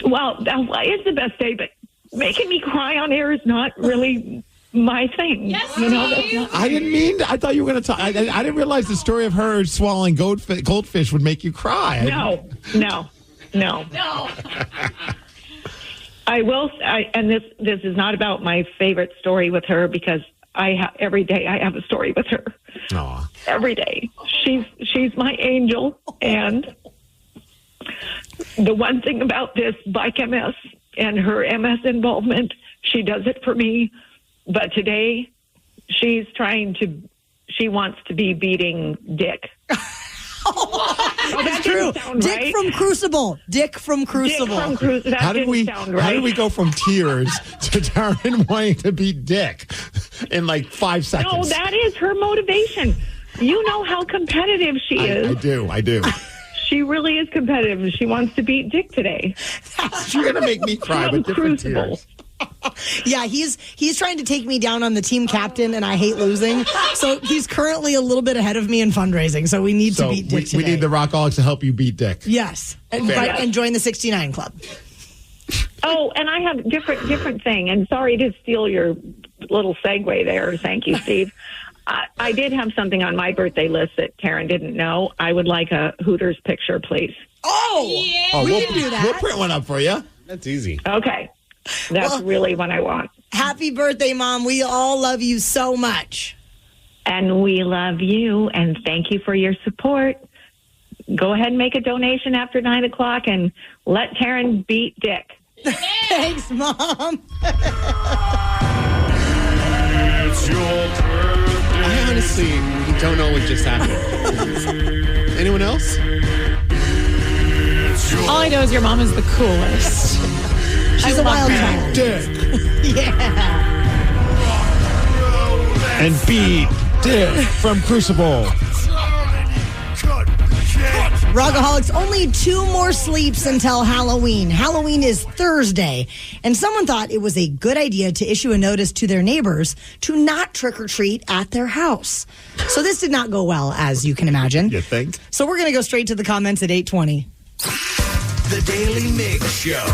Well, it's the best day, but making me cry on air is not really my thing. Yes, that's not. I didn't mean to, I thought you were going to talk. I didn't realize the story of her swallowing goldfish would make you cry. No. I will, and this is not about my favorite story with her, because every day I have a story with her. Aww. Every day. She's my angel, and the one thing about this Bike MS and her MS involvement, she does it for me But today, she wants to be beating Dick. That's true. Dick right. from Crucible. Dick from Crucible. Dick from Crucible. That How did we go from tears to Taryn wanting to beat Dick in like 5 seconds? No, that is her motivation. You know how competitive she is. I do. She really is competitive. She wants to beat Dick today. You're going to make me cry with different Crucible. tears. Yeah, he's trying to take me down on the team captain, and I hate losing. So he's currently a little bit ahead of me in fundraising. So we need to beat Dick today. We need the Rockaholics to help you beat Dick. Yes, and join the 69 Club. Oh, and I have different thing. And sorry to steal your little segue there. Thank you, Steve. I did have something on my birthday list that Taryn didn't know. I would like a Hooters picture, please. We can do that. We'll print one up for you. That's easy. Okay. That's really what I want. Happy birthday, Mom. We all love you so much. And we love you, and thank you for your support. Go ahead and make a donation after 9 o'clock and let Taryn beat Dick. Thanks, Mom. It's your birthday. I honestly don't know what just happened. Anyone else? All I know is your mom is the coolest. She's a wild card. Dick. Yeah. And beat Dick from Crucible. Rockaholics, only 2 more sleeps until Halloween. Halloween is Thursday, and someone thought it was a good idea to issue a notice to their neighbors to not trick-or-treat at their house. So this did not go well, as you can imagine. You think? So we're going to go straight to the comments at 8:20. The Daily Migs Show.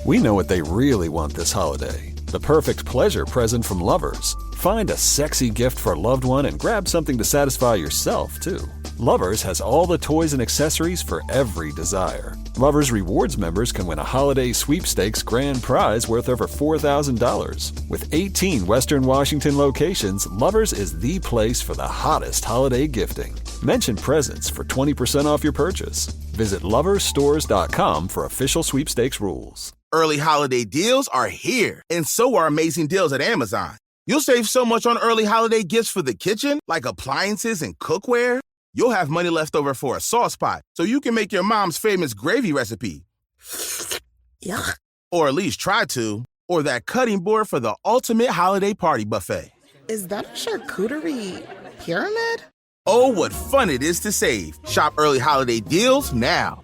We know what they really want this holiday. The perfect pleasure present from Lovers. Find a sexy gift for a loved one and grab something to satisfy yourself, too. Lovers has all the toys and accessories for every desire. Lovers Rewards members can win a holiday sweepstakes grand prize worth over $4,000. With 18 Western Washington locations, Lovers is the place for the hottest holiday gifting. Mention presents for 20% off your purchase. Visit loversstores.com for official sweepstakes rules. Early holiday deals are here, and so are amazing deals at Amazon. You'll save so much on early holiday gifts for the kitchen, like appliances and cookware. You'll have money left over for a sauce pot, so you can make your mom's famous gravy recipe. Yuck. Or at least try to. Or that cutting board for the ultimate holiday party buffet. Is that a charcuterie pyramid? Oh, what fun it is to save. Shop early holiday deals now.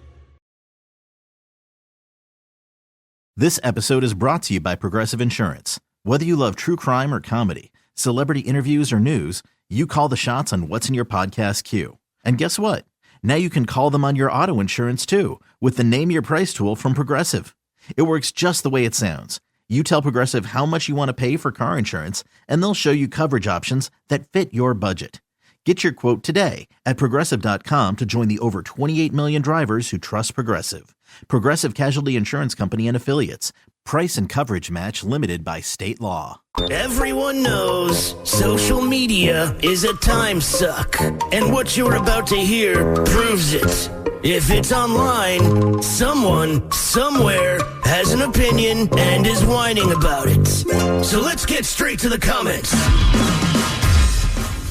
This episode is brought to you by Progressive Insurance. Whether you love true crime or comedy, celebrity interviews or news, you call the shots on what's in your podcast queue. And guess what? Now you can call them on your auto insurance too with the Name Your Price tool from Progressive. It works just the way it sounds. You tell Progressive how much you want to pay for car insurance, and they'll show you coverage options that fit your budget. Get your quote today at Progressive.com to join the over 28 million drivers who trust Progressive. Progressive Casualty Insurance Company and Affiliates. Price and coverage match limited by state law. Everyone knows social media is a time suck. And what you're about to hear proves it. If it's online, someone, somewhere, has an opinion and is whining about it. So let's get straight to the comments.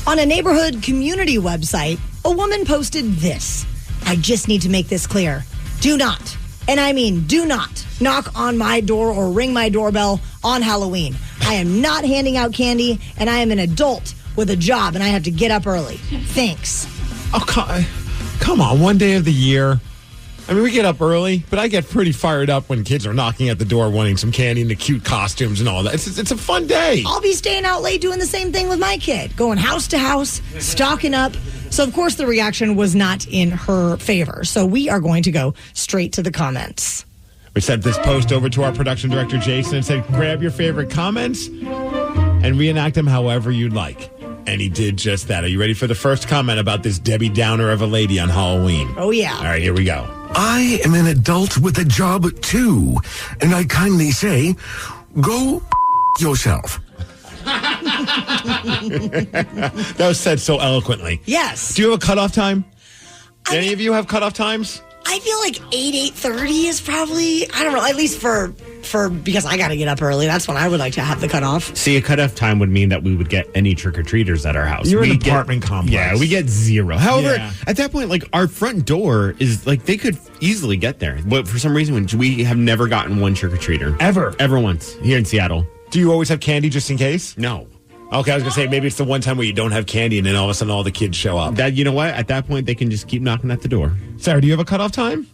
On a neighborhood community website, a woman posted this. I just need to make this clear. Do not, and I mean do not, knock on my door or ring my doorbell on Halloween. I am not handing out candy, and I am an adult with a job, and I have to get up early. Thanks. Oh, come on. One day of the year. I mean, we get up early, but I get pretty fired up when kids are knocking at the door wanting some candy and the cute costumes and all that. It's a fun day. I'll be staying out late doing the same thing with my kid, going house to house, stocking up. So, of course, the reaction was not in her favor. So we are going to go straight to the comments. We sent this post over to our production director, Jason, and said, grab your favorite comments and reenact them however you'd like. And he did just that. Are you ready for the first comment about this Debbie Downer of a lady on Halloween? Oh, yeah. All right, here we go. I am an adult with a job too, and I kindly say, go yourself. That was said so eloquently. Yes. Do you have a cutoff time? Any of you have cutoff times? I feel like 8:30 is probably, I don't know, at least for because I got to get up early. That's when I would like to have the cutoff. See, a cutoff time would mean that we would get any trick-or-treaters at our house. You're we an apartment complex. Yeah, we get 0. However, at that point, like, our front door is, like, they could easily get there. But for some reason, we have never gotten one trick-or-treater. Ever once here in Seattle. Do you always have candy just in case? No. Okay, I was going to say, maybe it's the one time where you don't have candy and then all of a sudden all the kids show up. You know what? At that point, they can just keep knocking at the door. Sarah, do you have a cutoff time?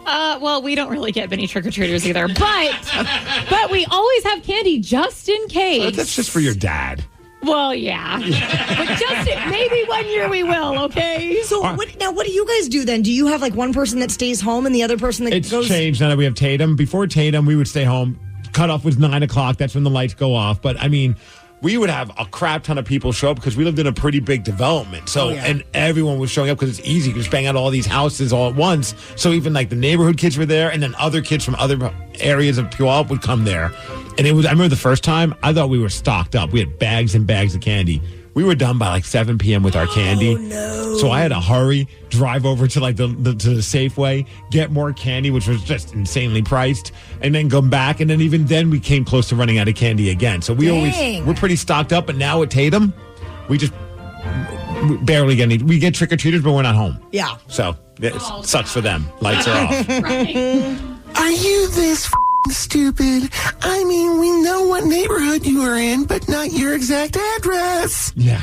Well, we don't really get many trick-or-treaters either, but we always have candy just in case. That's just for your dad. Well, yeah. But maybe one year we will, okay? So what do you guys do then? Do you have like one person that stays home and the other person that goes? It's changed now that we have Tatum. Before Tatum, we would stay home. Cutoff was 9 o'clock. That's when the lights go off. But I mean, we would have a crap ton of people show up because we lived in a pretty big development. So, and everyone was showing up because it's easy. You can just bang out all these houses all at once. So even like the neighborhood kids were there, and then other kids from other areas of Puyallup would come there. And I remember the first time, I thought we were stocked up. We had bags and bags of candy. We were done by like 7 p.m. with our candy. Oh, no. So I had to hurry, drive over to like the Safeway, get more candy, which was just insanely priced, and then come back. And then even then we came close to running out of candy again. So we're pretty stocked up. But now at Tatum, we barely get any. We get trick-or-treaters, but we're not home. Yeah. So it sucks for them. Lights are off. Are you this stupid? I mean, we know what neighborhood you are in, but not your exact address. Yeah.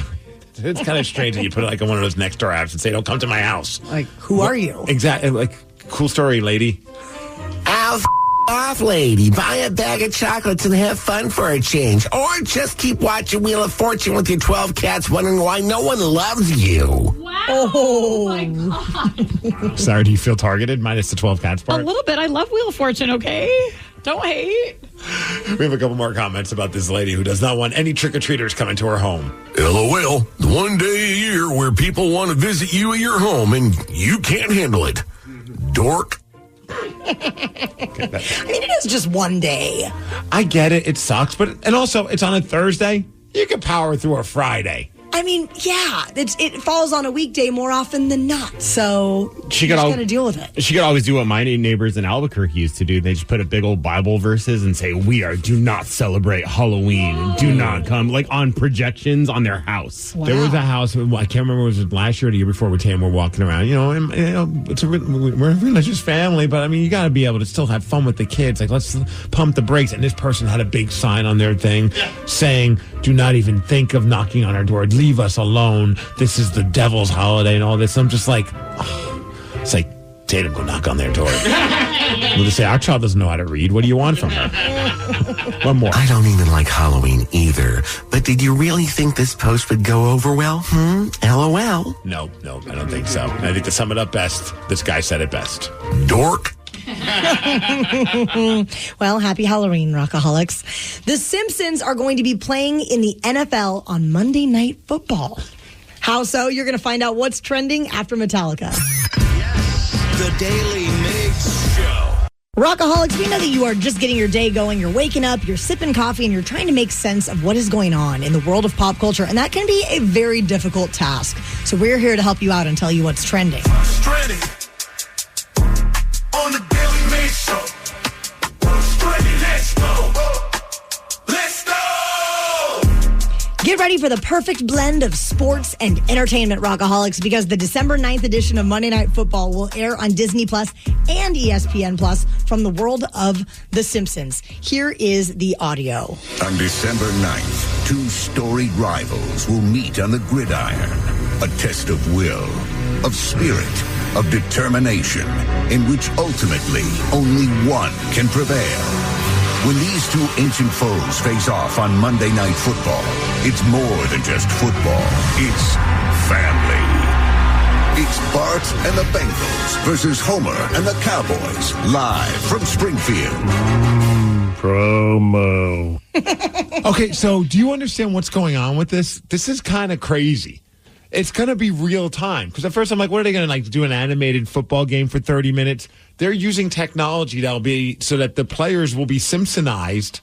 It's kind of strange that you put it like on one of those next door apps and say, don't come to my house. Like, who are you? Exactly. Like, cool story, lady. Ow, off, lady. Buy a bag of chocolates and have fun for a change. Or just keep watching Wheel of Fortune with your 12 cats wondering why no one loves you. Wow. Oh, my God. Sorry, do you feel targeted minus the 12 cats part? A little bit. I love Wheel of Fortune, okay? Don't hate. We have a couple more comments about this lady who does not want any trick-or-treaters coming to her home. LOL, the one day a year where people want to visit you at your home and you can't handle it. Dork. I mean, it is just one day. I get it. It sucks. And also, it's on a Thursday. You can power through a Friday. I mean, yeah, it falls on a weekday more often than not. So you just got to deal with it. She could always do what my neighbors in Albuquerque used to do. They just put a big old Bible verses and say, do not celebrate Halloween. And do not come, like on projections on their house. Wow. There was a house, I can't remember, it was last year or the year before, with Tam were walking around. We're a religious family, but I mean, you got to be able to still have fun with the kids. Like, let's pump the brakes. And this person had a big sign on their thing saying, do not even think of knocking on our door. Leave us alone. This is the devil's holiday and all this. I'm just like, it's like, Tatum, go knock on their door. We'll just say, our child doesn't know how to read. What do you want from her? One more. I don't even like Halloween either. But did you really think this post would go over well? LOL. No, I don't think so. I think to sum it up best, this guy said it best. Dork. Well, happy Halloween, Rockaholics. The Simpsons are going to be playing in the NFL on Monday Night Football. How so? You're going to find out what's trending after Metallica. The Daily Migs Show. Rockaholics, we know that you are just getting your day going. You're waking up, you're sipping coffee, and you're trying to make sense of what is going on in the world of pop culture. And that can be a very difficult task. So we're here to help you out and tell you what's trending. Trending on the Daily Migs Show. What's trending? Let's go. Let's go. Get ready for the perfect blend of sports and entertainment, Rockaholics, because the December 9th edition of Monday Night Football will air on Disney Plus and ESPN Plus from the world of The Simpsons. Here is the audio. On December 9th, two storied rivals will meet on the gridiron. A test of will, of spirit, of determination, in which ultimately only one can prevail. When these two ancient foes face off on Monday Night Football, it's more than just football. It's family. It's Bart and the Bengals versus Homer and the Cowboys, live from Springfield. Promo. Okay, so do you understand what's going on with this? This is kind of crazy. It's going to be real time. Because at first I'm like, what are they going to do an animated football game for 30 minutes? They're using technology that'll be so that the players will be Simpsonized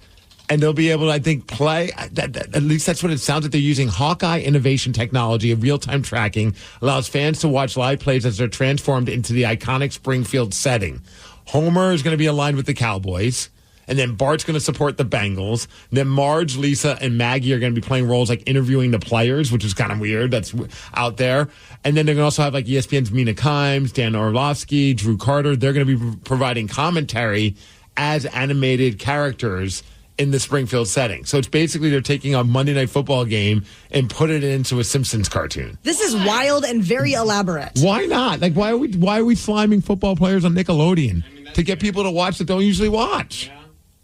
and they'll be able to, I think, play. At least that's what it sounds like. They're using Hawkeye innovation technology of real-time tracking, allows fans to watch live plays as they're transformed into the iconic Springfield setting. Homer is going to be aligned with the Cowboys. And then Bart's going to support the Bengals. Then Marge, Lisa, and Maggie are going to be playing roles like interviewing the players, which is kind of weird. That's out there. And then they're going to also have like ESPN's Mina Kimes, Dan Orlovsky, Drew Carter. They're going to be providing commentary as animated characters in the Springfield setting. So it's basically they're taking a Monday Night Football game and put it into a Simpsons cartoon. This is wild and very elaborate. Why not? Like, why are we sliming football players on Nickelodeon to get people to watch that don't usually watch? Yeah.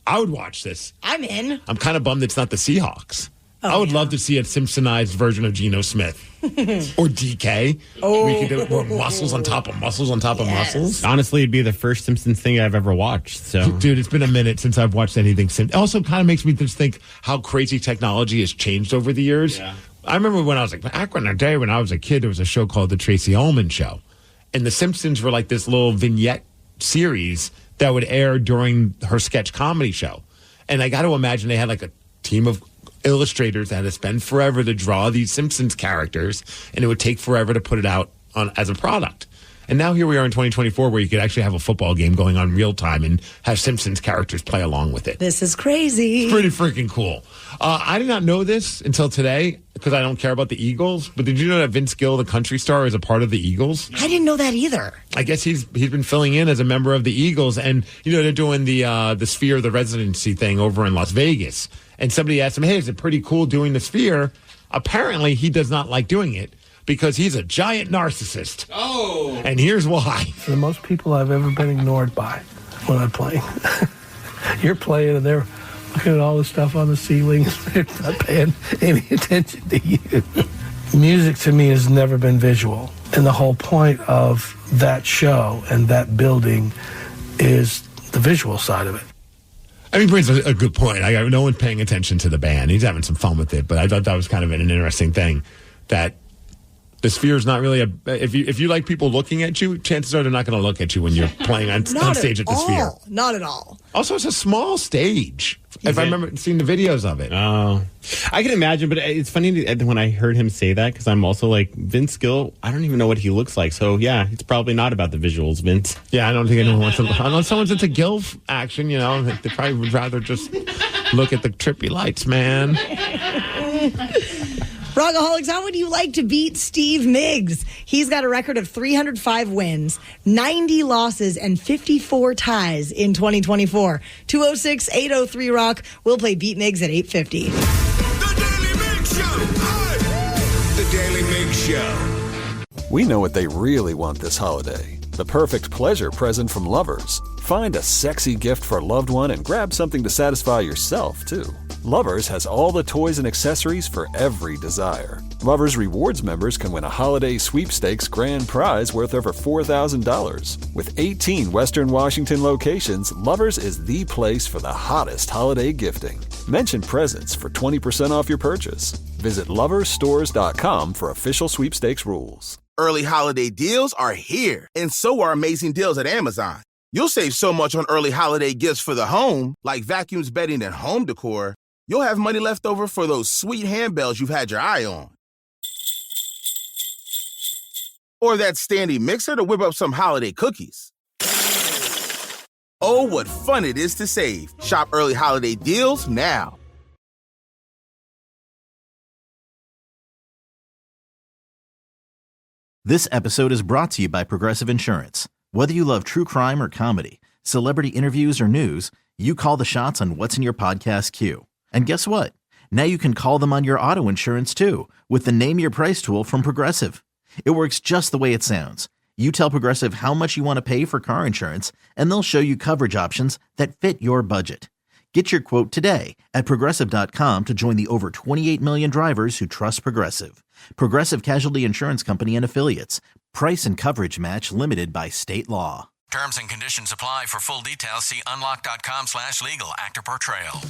I would watch this. I'm in. I'm kind of bummed it's not the Seahawks. I would love to see a Simpsonized version of Geno Smith. Or DK. We could do it more muscles on top of muscles on top of muscles. Honestly, it'd be the first Simpsons thing I've ever watched. So, dude, it's been a minute since I've watched anything Simpsons. It also kind of makes me just think how crazy technology has changed over the years. Yeah. I remember when I was like, back in the day when I was a kid, there was a show called The Tracy Ullman Show. And the Simpsons were like this little vignette series that would air during her sketch comedy show. And I got to imagine they had like a team of illustrators that had to spend forever to draw these Simpsons characters, and it would take forever to put it out on as a product. And now here we are in 2024 where you could actually have a football game going on real time and have Simpsons characters play along with it. This is crazy. It's pretty freaking cool. I did not know this until today because I don't care about the Eagles, but did you know that Vince Gill, the country star, is a part of the Eagles? I didn't know that either. I guess he's been filling in as a member of the Eagles, and they're doing the Sphere, the residency thing over in Las Vegas. And somebody asked him, hey, is it pretty cool doing the Sphere? Apparently, he does not like doing it because he's a giant narcissist. Oh. And here's why. For the most people I've ever been ignored by when I'm playing. You're playing and they're looking at all the stuff on the ceiling. They're not paying any attention to you. Music to me has never been visual. And the whole point of that show and that building is the visual side of it. I mean, he brings a good point. No one's paying attention to the band. He's having some fun with it, but I thought that was kind of an interesting thing that the Sphere is not really if you like people looking at you, chances are they're not going to look at you when you're playing on stage at the Sphere. Not at all. Also, it's a small stage. If I remember seeing the videos of it. Oh, I can imagine, but it's funny when I heard him say that because I'm also like, Vince Gill, I don't even know what he looks like. So, yeah, it's probably not about the visuals, Vince. Yeah, I don't think anyone wants to. Unless someone's into Gill action, they probably would rather just look at the trippy lights, man. Rockaholics, how would you like to beat Steve Migs? He's got a record of 305 wins, 90 losses, and 54 ties in 2024. 206-803-ROCK. We'll play Beat Migs at 8:50. The Daily Migs Show. The Daily Migs Show. We know what they really want this holiday. The perfect pleasure present from Lovers. Find a sexy gift for a loved one and grab something to satisfy yourself, too. Lovers has all the toys and accessories for every desire. Lovers Rewards members can win a holiday sweepstakes grand prize worth over $4,000. With 18 Western Washington locations, Lovers is the place for the hottest holiday gifting. Mention presents for 20% off your purchase. Visit loversstores.com for official sweepstakes rules. Early holiday deals are here, and so are amazing deals at Amazon. You'll save so much on early holiday gifts for the home, like vacuums, bedding, and home decor. You'll have money left over for those sweet handbells you've had your eye on. Or that standing mixer to whip up some holiday cookies. Oh, what fun it is to save. Shop early holiday deals now. This episode is brought to you by Progressive Insurance. Whether you love true crime or comedy, celebrity interviews or news, you call the shots on what's in your podcast queue. And guess what? Now you can call them on your auto insurance too with the Name Your Price tool from Progressive. It works just the way it sounds. You tell Progressive how much you want to pay for car insurance, and they'll show you coverage options that fit your budget. Get your quote today at Progressive.com to join the over 28 million drivers who trust Progressive. Progressive Casualty Insurance Company and Affiliates. Price and coverage match limited by state law. Terms and conditions apply. For full details, see unlock.com/legal. Actor portrayal.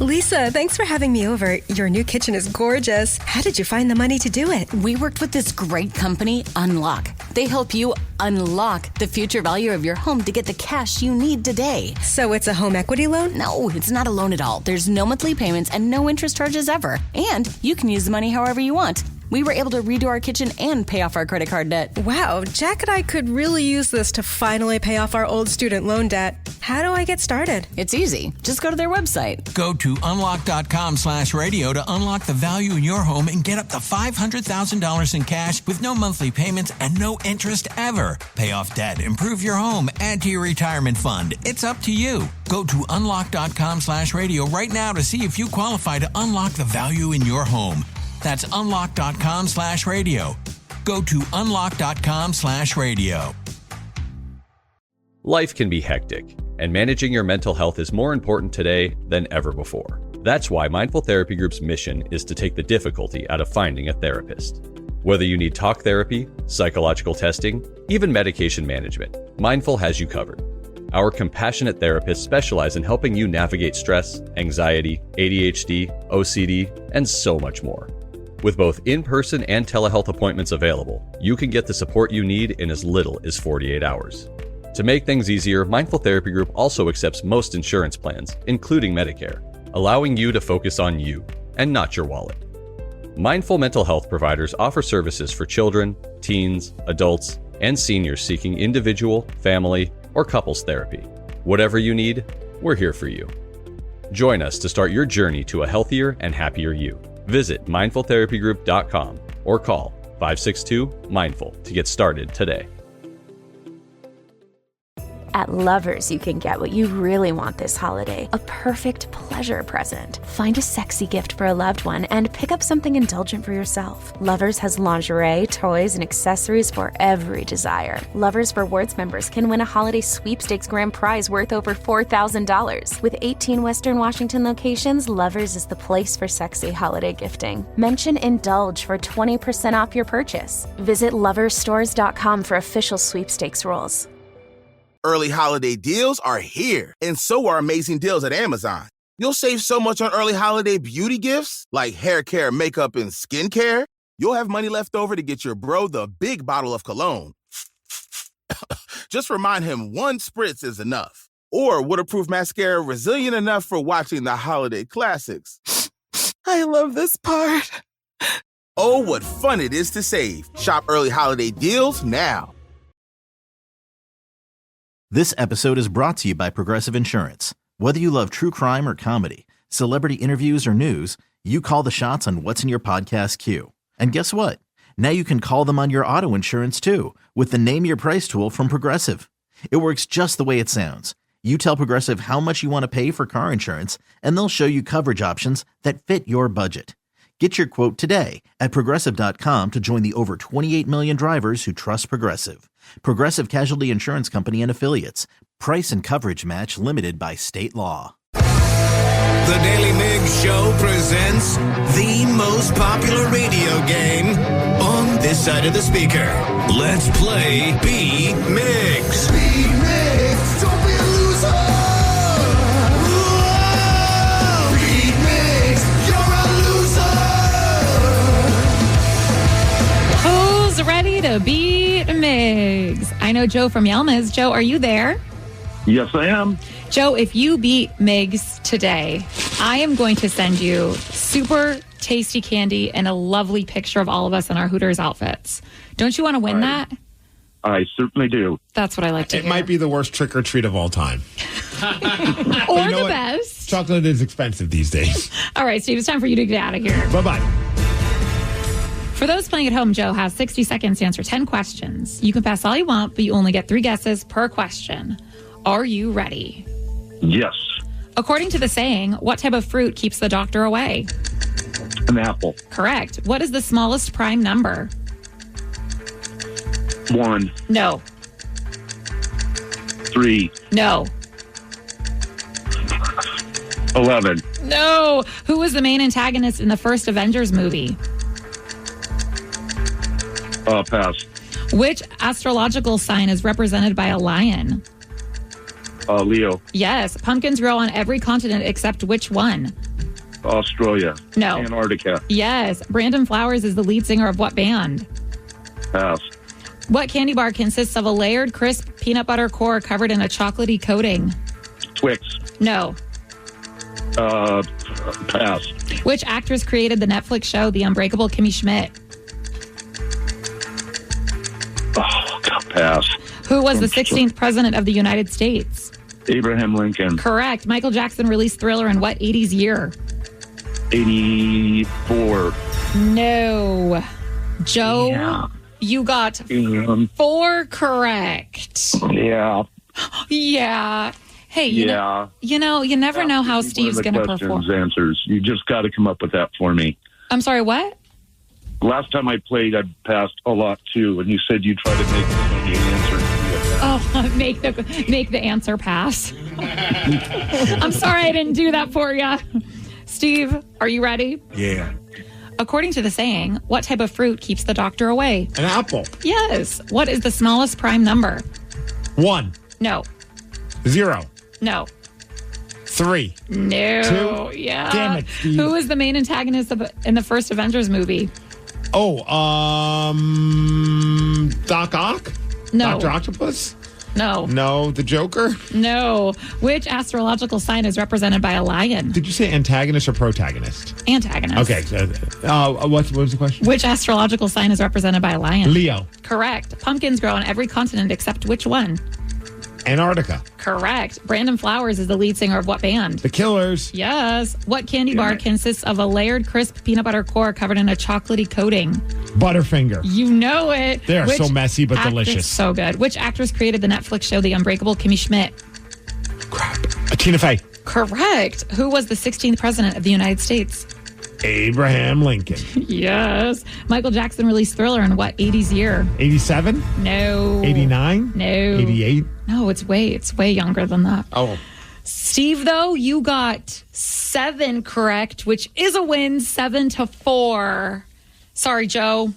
Lisa, thanks for having me over. Your new kitchen is gorgeous. How did you find the money to do it? We worked with this great company, Unlock. They help you unlock the future value of your home to get the cash you need today. So it's a home equity loan? No, it's not a loan at all. There's no monthly payments and no interest charges ever. And you can use the money however you want. We were able to redo our kitchen and pay off our credit card debt. Wow, Jack and I could really use this to finally pay off our old student loan debt. How do I get started? It's easy. Just go to their website. Go to unlock.com/radio to unlock the value in your home and get up to $500,000 in cash with no monthly payments and no interest ever. Pay off debt, improve your home, add to your retirement fund. It's up to you. Go to unlock.com/radio right now to see if you qualify to unlock the value in your home. That's unlock.com/radio. Go to unlock.com/radio. Life can be hectic, and managing your mental health is more important today than ever before. That's why Mindful Therapy Group's mission is to take the difficulty out of finding a therapist. Whether you need talk therapy, psychological testing, even medication management, Mindful has you covered. Our compassionate therapists specialize in helping you navigate stress, anxiety, ADHD, OCD, and so much more. With both in-person and telehealth appointments available, you can get the support you need in as little as 48 hours. To make things easier, Mindful Therapy Group also accepts most insurance plans, including Medicare, allowing you to focus on you and not your wallet. Mindful mental health providers offer services for children, teens, adults, and seniors seeking individual, family, or couples therapy. Whatever you need, we're here for you. Join us to start your journey to a healthier and happier you. Visit mindfultherapygroup.com or call 562-MINDFUL to get started today. At Lovers, you can get what you really want this holiday, a perfect pleasure present. Find a sexy gift for a loved one and pick up something indulgent for yourself. Lovers has lingerie, toys, and accessories for every desire. Lovers Rewards members can win a holiday sweepstakes grand prize worth over $4,000. With 18 Western Washington locations, Lovers is the place for sexy holiday gifting. Mention Indulge for 20% off your purchase. Visit loversstores.com for official sweepstakes rules. Early holiday deals are here, and so are amazing deals at Amazon. You'll save so much on early holiday beauty gifts, like hair care, makeup, and skincare. You'll have money left over to get your bro the big bottle of cologne. Just remind him one spritz is enough. Or waterproof mascara resilient enough for watching the holiday classics. I love this part. Oh, what fun it is to save. Shop early holiday deals now. This episode is brought to you by Progressive Insurance. Whether you love true crime or comedy, celebrity interviews or news, you call the shots on what's in your podcast queue. And guess what? Now you can call them on your auto insurance too with the Name Your Price tool from Progressive. It works just the way it sounds. You tell Progressive how much you want to pay for car insurance, and they'll show you coverage options that fit your budget. Get your quote today at Progressive.com to join the over 28 million drivers who trust Progressive. Progressive Casualty Insurance Company and Affiliates. Price and coverage match limited by state law. The Daily Migs Show presents the most popular radio game on this side of the speaker. Let's play Be Migs. Be Migs, don't be a loser. Whoa! Be Migs, you're a loser. Who's ready to beat Migs? I know Joe from Yelma's. Joe, are you there? Yes, I am. Joe, if you beat Migs today, I am going to send you super tasty candy and a lovely picture of all of us in our Hooters outfits. Don't you want to win that? I certainly do. That's what I like to hear. It might be the worst trick or treat of all time. Or the best. Chocolate is expensive these days. All right, Steve, it's time for you to get out of here. Bye-bye. For those playing at home, Joe has 60 seconds to answer 10 questions. You can pass all you want, but you only get 3 guesses per question. Are you ready? Yes. According to the saying, what type of fruit keeps the doctor away? An apple. Correct. What is the smallest prime number? 1. No. 3. No. 11. No. Who was the main antagonist in the first Avengers movie? Pass. Which astrological sign is represented by a lion? Leo. Yes. Pumpkins grow on every continent except which one? Australia. No. Antarctica. Yes. Brandon Flowers is the lead singer of what band? Pass. What candy bar consists of a layered, crisp peanut butter core covered in a chocolatey coating? Twix. No. Pass. Which actress created the Netflix show The Unbreakable Kimmy Schmidt? Pass. Who was the 16th president of the United States? Abraham Lincoln. Correct. Michael Jackson released Thriller in what 80s year? 84. No. Joe, Yeah. you got 4 correct. Yeah. Yeah. Hey, you never know how Steve's going to perform. Answers. You just got to come up with that for me. I'm sorry, what? Last time I played, I passed a lot too, and you said you try to make the answer. Oh, make the answer pass. I'm sorry I didn't do that for you. Steve, are you ready? Yeah. According to the saying, what type of fruit keeps the doctor away? An apple. Yes. What is the smallest prime number? 1. No. 0. No. 3. No. 2. Yeah. Damn it, Steve. Who was the main antagonist in the first Avengers movie? Oh, Doc Ock? No. Dr. Octopus? No. No. The Joker? No. Which astrological sign is represented by a lion? Did you say antagonist or protagonist? Antagonist. Okay. What was the question? Which astrological sign is represented by a lion? Leo. Correct. Pumpkins grow on every continent except which one? Antarctica. Correct. Brandon Flowers is the lead singer of what band? The Killers. Yes. What candy bar consists of a layered, crisp peanut butter core covered in a chocolatey coating? Butterfinger. You know it. They are so messy but delicious. So good. Which actress created the Netflix show The Unbreakable Kimmy Schmidt? Crap. Tina Fey. Correct. Who was the 16th president of the United States? Abraham Lincoln. Yes. Michael Jackson released Thriller in what 80s year? 87? No. 89? No. 88? No, it's way younger than that. Oh. Steve, though, you got 7 correct, which is a win, 7-4. Sorry, Joe.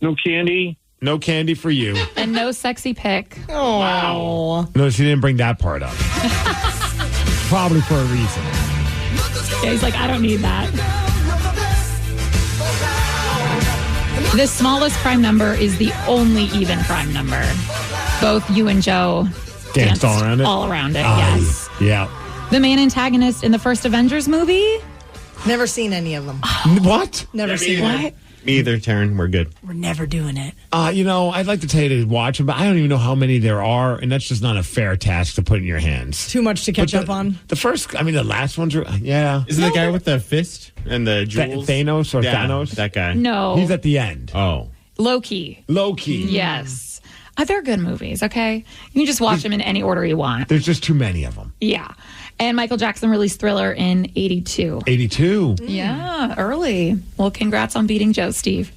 No candy? No candy for you. And no sexy pick. Oh. Wow. No, she didn't bring that part up. Probably for a reason. Yeah, he's like, I don't need that. The smallest prime number is the only even prime number. Both you and Joe danced all around it? All around it, yes. Yeah. The main antagonist in the first Avengers movie? Never seen any of them. What? Never seen What? Me either, Taryn. We're good. We're never doing it. I'd like to tell you to watch them, but I don't even know how many there are, and that's just not a fair task to put in your hands. Too much to catch up on. The last ones are, yeah. Isn't the guy with the fist and the jewels? Thanos or Yeah, Thanos? that guy. No. He's at the end. Oh. Loki. Yes. They're good movies, okay? You can just watch them in any order you want. There's just too many of them. Yeah. And Michael Jackson released Thriller in 82. 82? Yeah, early. Well, congrats on beating Joe, Steve.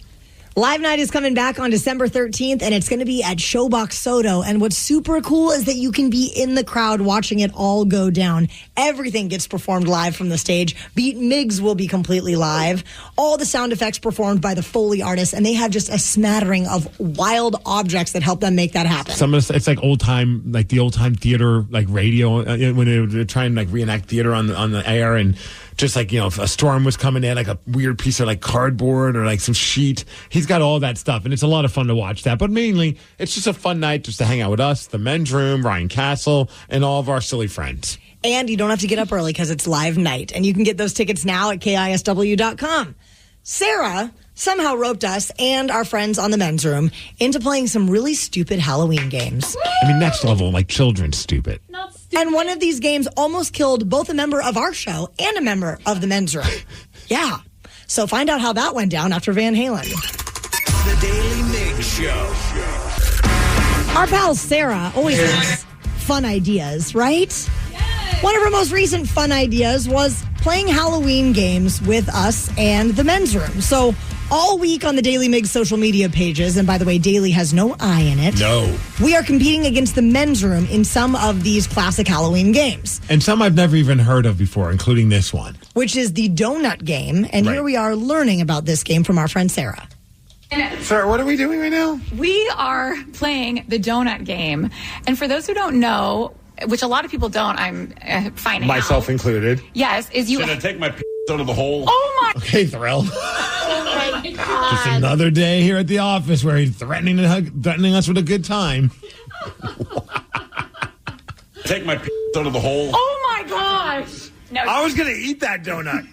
Live Night is coming back on December 13th, and it's going to be at Showbox Soto. And what's super cool is that you can be in the crowd watching it all go down. Everything gets performed live from the stage. Beat Migs will be completely live. All the sound effects performed by the Foley artists, and they have just a smattering of wild objects that help them make that happen. It's like old time, like the old time theater, like radio when they were trying to like reenact theater on the air, and just like, if a storm was coming in, like a weird piece of like cardboard or like some sheet. He's got all that stuff, and it's a lot of fun to watch that. But mainly, it's just a fun night just to hang out with us, the men's room, Ryan Castle, and all of our silly friends. And you don't have to get up early because it's Live Night. And you can get those tickets now at KISW.com. Sarah somehow roped us and our friends on the men's room into playing some really stupid Halloween games. I mean, next level, like children stupid. And one of these games almost killed both a member of our show and a member of the men's room. Yeah. So find out how that went down after Van Halen. The Daily Migs Show. Our pal Sarah always has fun ideas, right? Yes. One of her most recent fun ideas was playing Halloween games with us and the men's room. So all week on the Daily Migs social media pages, and by the way, Daily has no I in it. No. We are competing against the men's room in some of these classic Halloween games. And some I've never even heard of before, including this one. Which is the donut game. And here we are learning about this game from our friend Sarah. Sarah, what are we doing right now? We are playing the donut game. And for those who don't know, which a lot of people don't, I'm finding Myself out. included. Yes, is you... Should I take my p*** out of the hole? Oh, my... Okay, Thrill. Oh, my God. Just another day here at the office where he's threatening us with a good time. Take my p*** out of the hole. Oh, my gosh. No. I was going to eat that donut.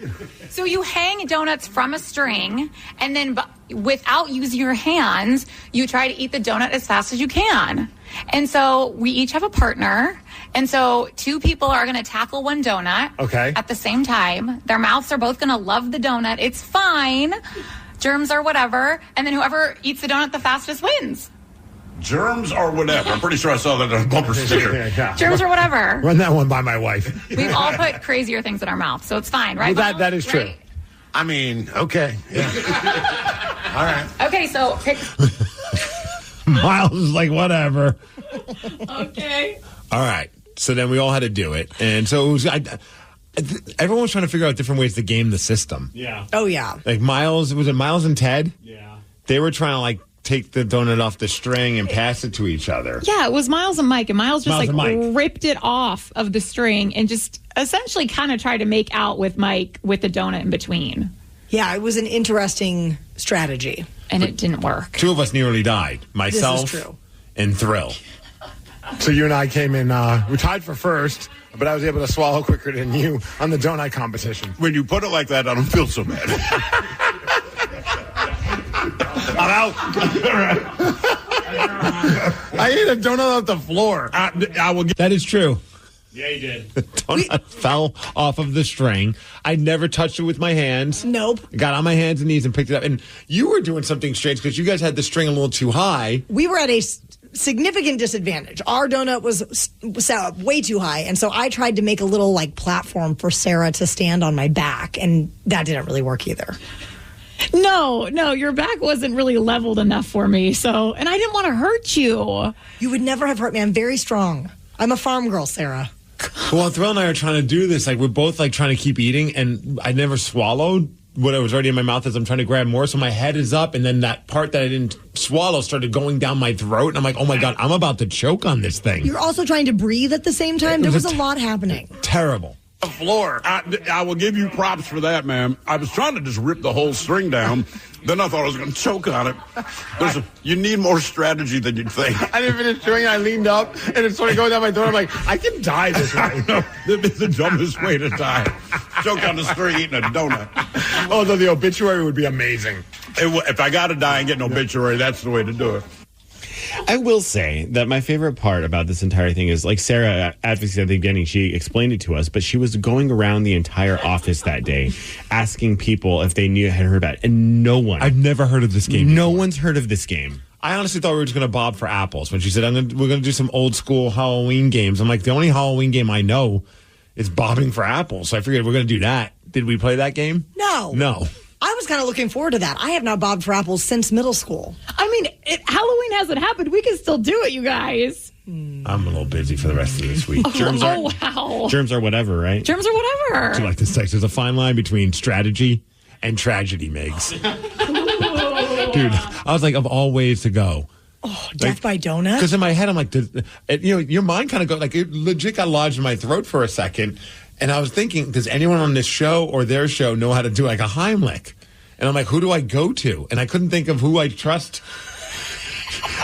So you hang donuts from a string, and then without using your hands, you try to eat the donut as fast as you can. And so we each have a partner. And so 2 people are going to tackle one donut at the same time. Their mouths are both going to love the donut. It's fine. Germs or whatever. And then whoever eats the donut the fastest wins. Germs or whatever. I'm pretty sure I saw that on a bumper sticker. Germs or whatever. Run that one by my wife. We've all put crazier things in our mouth, so it's fine, right? Well, that is true. Right? I mean, okay. Yeah. All right. Okay, so pick. Miles is like, whatever. Okay. All right. So then we all had to do it. And so it was, everyone was trying to figure out different ways to game the system. Yeah. Oh, yeah. Like Miles, was it Miles and Ted? Yeah. They were trying to like take the donut off the string and pass it to each other. Yeah, it was Miles and Mike, and Miles just Mike ripped it off of the string and just essentially kind of tried to make out with Mike with the donut in between. Yeah, it was an interesting strategy. And it didn't work. 2 of us nearly died. Myself This is true. and Thrill. So you and I came in, we tied for first, but I was able to swallow quicker than you on the donut competition. When you put it like that, I don't feel so bad. I'm out. I ate a donut off the floor. I will. That is true. Yeah, you did. The donut fell off of the string. I never touched it with my hands. Nope. Got on my hands and knees and picked it up. And you were doing something strange because you guys had the string a little too high. We were at a significant disadvantage. Our donut was set up way too high, and so I tried to make a little like platform for Sarah to stand on my back, and that didn't really work either. No, your back wasn't really leveled enough for me. So, and I didn't want to hurt you. You would never have hurt me. I'm very strong. I'm a farm girl, Sarah. Well, Thrill and I are trying to do this. Like, we're both like trying to keep eating, and I never swallowed what was already in my mouth as I'm trying to grab more. So my head is up, and then that part that I didn't swallow started going down my throat. And I'm like, oh my God, I'm about to choke on this thing. You're also trying to breathe at the same time. There was a lot happening. Terrible. The floor. I will give you props for that, ma'am. I was trying to just rip the whole string down. Then I thought I was going to choke on it. You need more strategy than you'd think. I didn't finish chewing. I leaned up, and it started going down my throat. I'm like, I can die this way. It's the dumbest way to die. Choke on the string eating a donut. Although the obituary would be amazing. If I got to die and get an obituary, that's the way to do it. I will say that my favorite part about this entire thing is, like Sarah advocacy at the beginning, she explained it to us, but she was going around the entire office that day asking people if they had heard about it. And no one. I've never heard of this game. No one's heard of this game. I honestly thought we were just going to bob for apples. When she said, we're going to do some old school Halloween games. I'm like, the only Halloween game I know is bobbing for apples. So I figured we're going to do that. Did we play that game? No. No. I was kind of looking forward to that. I have not bobbed for apples since middle school. I mean, Halloween hasn't happened. We can still do it, you guys. I'm a little busy for the rest of this week. Wow. Germs are whatever, right? Germs are whatever. Do you like this text? There's a fine line between strategy and tragedy, Migs. Dude, I was like, of all ways to go. Oh, death by donut? Because in my head, I'm like, your mind kind of goes, like, it legit got lodged in my throat for a second. And I was thinking, does anyone on this show or their show know how to do like a Heimlich? And I'm like, who do I go to? And I couldn't think of who I trust.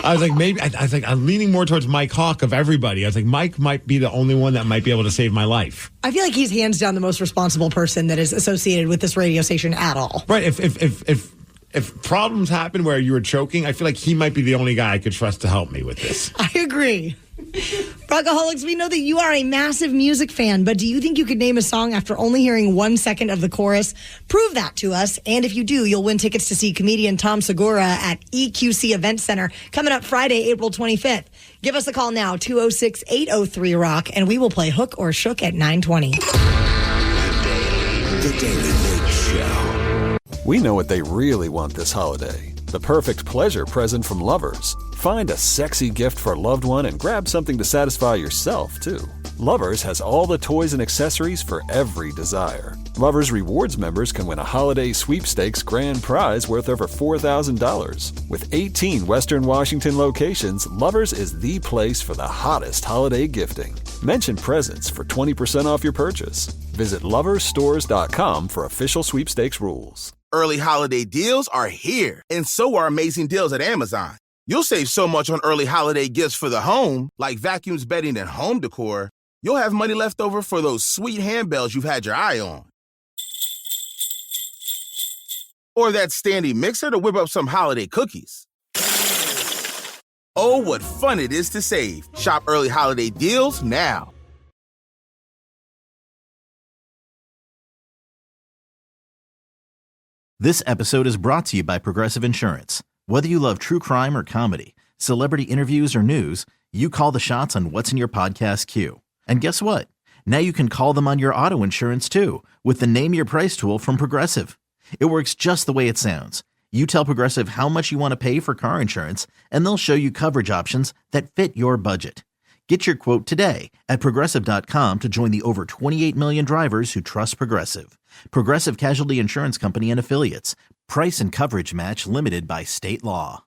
I was like, I'm leaning more towards Mike Hawk of everybody. I was like, Mike might be the only one that might be able to save my life. I feel like he's hands down the most responsible person that is associated with this radio station at all. Right. If problems happen where you were choking, I feel like he might be the only guy I could trust to help me with this. I agree. Rockaholics, we know that you are a massive music fan, but do you think you could name a song after only hearing 1 second of the chorus? Prove that to us, and if you do, you'll win tickets to see comedian Tom Segura at EQC Event Center coming up Friday, April 25th. Give us a call now, 206-803-ROCK, and we will play Hook or Shook at 9:20. The Daily Migs Show. We know what they really want this holiday. The perfect pleasure present from Lovers. Find a sexy gift for a loved one and grab something to satisfy yourself, too. Lovers has all the toys and accessories for every desire. Lovers Rewards members can win a holiday sweepstakes grand prize worth over $4,000. With 18 Western Washington locations, Lovers is the place for the hottest holiday gifting. Mention presents for 20% off your purchase. Visit loversstores.com for official sweepstakes rules. Early holiday deals are here, and so are amazing deals at Amazon. You'll save so much on early holiday gifts for the home, like vacuums, bedding, and home decor. You'll have money left over for those sweet handbells you've had your eye on. Or that standy mixer to whip up some holiday cookies. Oh, what fun it is to save. Shop early holiday deals now. This episode is brought to you by Progressive Insurance. Whether you love true crime or comedy, celebrity interviews or news, you call the shots on what's in your podcast queue. And guess what? Now you can call them on your auto insurance too with the Name Your Price tool from Progressive. It works just the way it sounds. You tell Progressive how much you want to pay for car insurance, and they'll show you coverage options that fit your budget. Get your quote today at Progressive.com to join the over 28 million drivers who trust Progressive. Progressive Casualty Insurance Company and Affiliates. Price and coverage match limited by state law.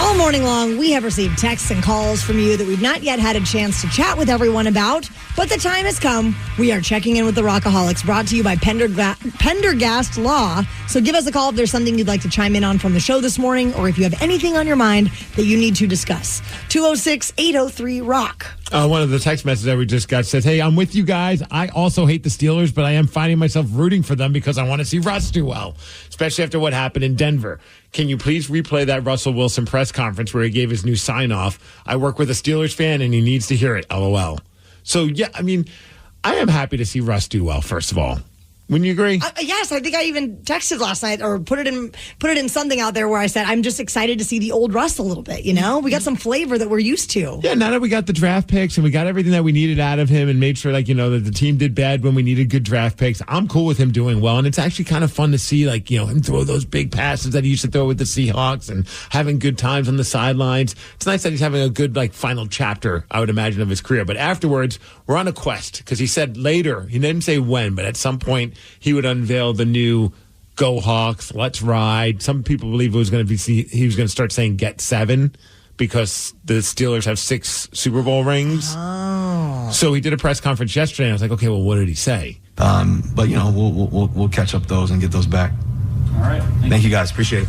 All morning long, we have received texts and calls from you that we've not yet had a chance to chat with everyone about, but the time has come. We are checking in with the Rockaholics, brought to you by Pendergast Law. So give us a call if there's something you'd like to chime in on from the show this morning, or if you have anything on your mind that you need to discuss. 206-803-ROCK. One of the text messages that we just got says, hey, I'm with you guys. I also hate the Steelers, but I am finding myself rooting for them because I want to see Russ do well, especially after what happened in Denver. Can you please replay that Russell Wilson press conference where he gave his new sign-off? I work with a Steelers fan, and he needs to hear it, LOL. So, yeah, I mean, I am happy to see Russ do well, first of all. Wouldn't you agree? Yes, I think I even texted last night or put it in something out there where I said I'm just excited to see the old Russ a little bit. You know, we got some flavor that we're used to. Yeah, now that we got the draft picks and we got everything that we needed out of him and made sure, that the team did bad when we needed good draft picks. I'm cool with him doing well, and it's actually kind of fun to see him throw those big passes that he used to throw with the Seahawks and having good times on the sidelines. It's nice that he's having a good final chapter, I would imagine, of his career. But afterwards, we're on a quest because he said later, he didn't say when, but at some point he would unveil the new Go Hawks, Let's Ride. Some people believe he was going to start saying Get 7 because the Steelers have 6 Super Bowl rings. Oh. So he did a press conference yesterday, and I was like, okay, well, what did he say? But we'll catch up those and get those back. All right. Thank you guys. Appreciate it.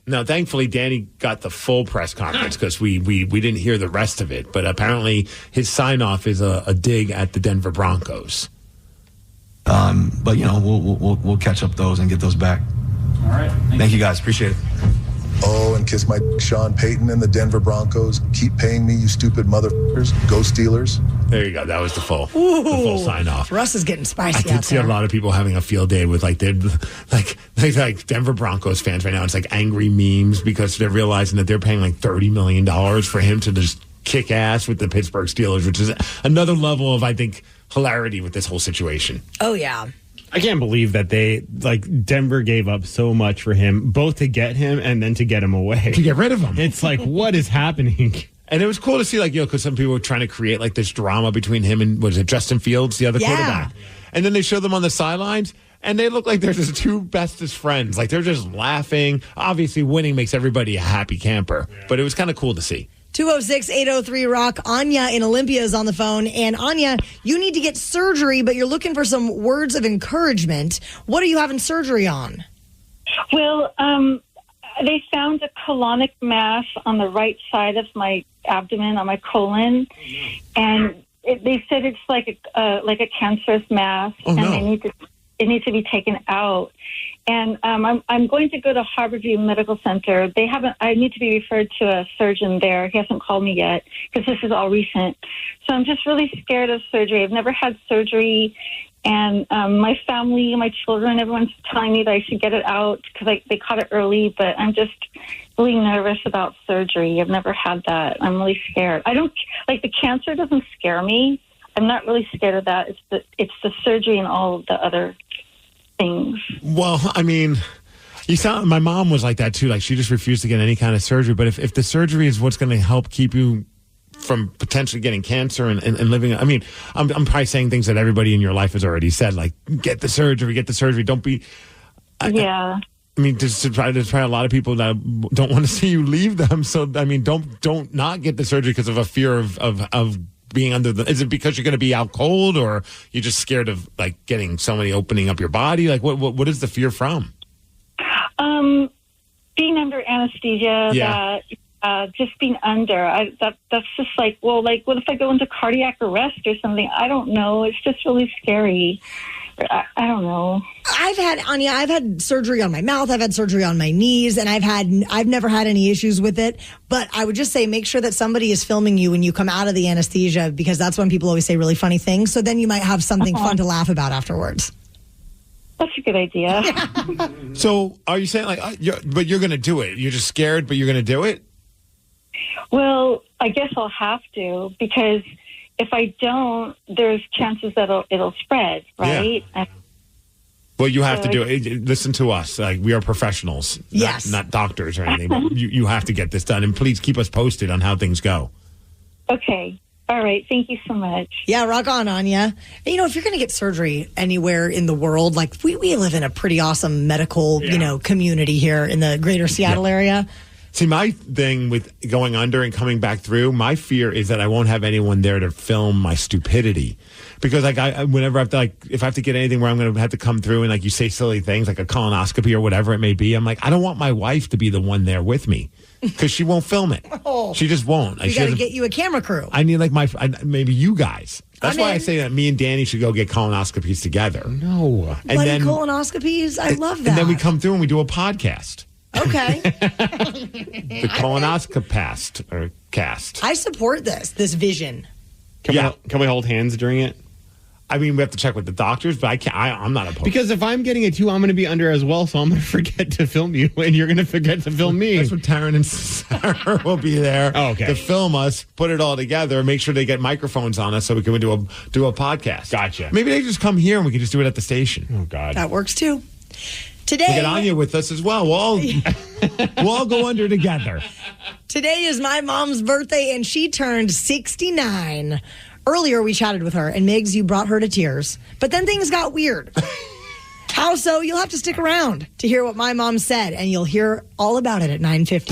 Now, thankfully, Danny got the full press conference because we didn't hear the rest of it. But apparently, his sign-off is a dig at the Denver Broncos. But we'll catch up those and get those back. All right. Thank you guys. Appreciate it. Oh, and kiss my Sean Payton and the Denver Broncos. Keep paying me, you stupid motherfuckers. Go Steelers. There you go. That was the full sign off. Russ is getting spicy. I can see a lot of people having a field day with like Denver Broncos fans right now. It's like angry memes because they're realizing that they're paying like $30 million for him to just kick ass with the Pittsburgh Steelers, which is another level of, I think, hilarity with this whole situation. Oh, yeah. I can't believe that Denver gave up so much for him, both to get him and then to get him away. To get rid of him. It's like, what is happening? And it was cool to see, because some people were trying to create this drama between him and, Justin Fields, the other quarterback. And then they showed them on the sidelines, and they look like they're just two bestest friends. Like, they're just laughing. Obviously, winning makes everybody a happy camper. But it was kind of cool to see. 206-803-ROCK. Anya in Olympia is on the phone. And Anya, you need to get surgery, but you're looking for some words of encouragement. What are you having surgery on? Well, they found a colonic mass on the right side of my abdomen, on my colon. And they said it's like a cancerous mass. Oh, no. And it needs to be taken out. And I'm going to go to Harborview Medical Center. I need to be referred to a surgeon there. He hasn't called me yet because this is all recent. So I'm just really scared of surgery. I've never had surgery. And my family, my children, everyone's telling me that I should get it out because they caught it early. But I'm just really nervous about surgery. I've never had that. I'm really scared. The cancer doesn't scare me. I'm not really scared of that. It's the surgery and all of the other things. Well, I mean, my mom was like that too. Like, she just refused to get any kind of surgery. But if the surgery is what's going to help keep you from potentially getting cancer and living, I mean, I'm probably saying things that everybody in your life has already said, like, get the surgery. Don't be. Yeah. I mean, there's probably a lot of people that don't want to see you leave them. So, I mean, don't not get the surgery because of a fear of being under is it because you're going to be out cold, or you're just scared of getting somebody opening up your body? Like, what is the fear from? Being under anesthesia. Yeah. Just being under. That's just what if I go into cardiac arrest or something? I don't know. It's just really scary. I don't know. I've had surgery on my mouth. I've had surgery on my knees, and I've never had any issues with it. But I would just say make sure that somebody is filming you when you come out of the anesthesia, because that's when people always say really funny things. So then you might have something fun to laugh about afterwards. That's a good idea. So are you saying but you're going to do it? You're just scared, but you're going to do it? Well, I guess I'll have to, because if I don't, there's chances that it'll spread, right? Yeah. Well, you have to do it. Listen to us. Like, we are professionals. Yes. Not doctors or anything. But you have to get this done. And please keep us posted on how things go. Okay. All right. Thank you so much. Yeah, rock on, Anya. And, if you're going to get surgery anywhere in the world, like we live in a pretty awesome medical, community here in the greater Seattle area. See, my thing with going under and coming back through, my fear is that I won't have anyone there to film my stupidity. Because whenever I have to, if I have to get anything where I'm going to have to come through and you say silly things like a colonoscopy or whatever it may be, I'm like, I don't want my wife to be the one there with me because she won't film it. She just won't. You got to get you a camera crew. I need maybe you guys. That's why I say that me and Danny should go get colonoscopies together. No. And then colonoscopies? I love that. And then we come through and we do a podcast. Okay. The colonoscopast or cast. I support this vision. Can we hold hands during it? I mean, we have to check with the doctors, but I can't. I'm not opposed. Because if I'm getting it too, I'm going to be under as well, so I'm going to forget to film you, and you're going to forget to film me. That's what Taryn and Sarah will be there to film us, put it all together, make sure they get microphones on us so we can do a podcast. Gotcha. Maybe they just come here and we can just do it at the station. Oh, God. That works, too. Today, we get Anya with us as well. We'll all go under together. Today is my mom's birthday, and she turned 69. Earlier, we chatted with her, and Migs, you brought her to tears. But then things got weird. How so? You'll have to stick around to hear what my mom said, and you'll hear all about it at 9:50.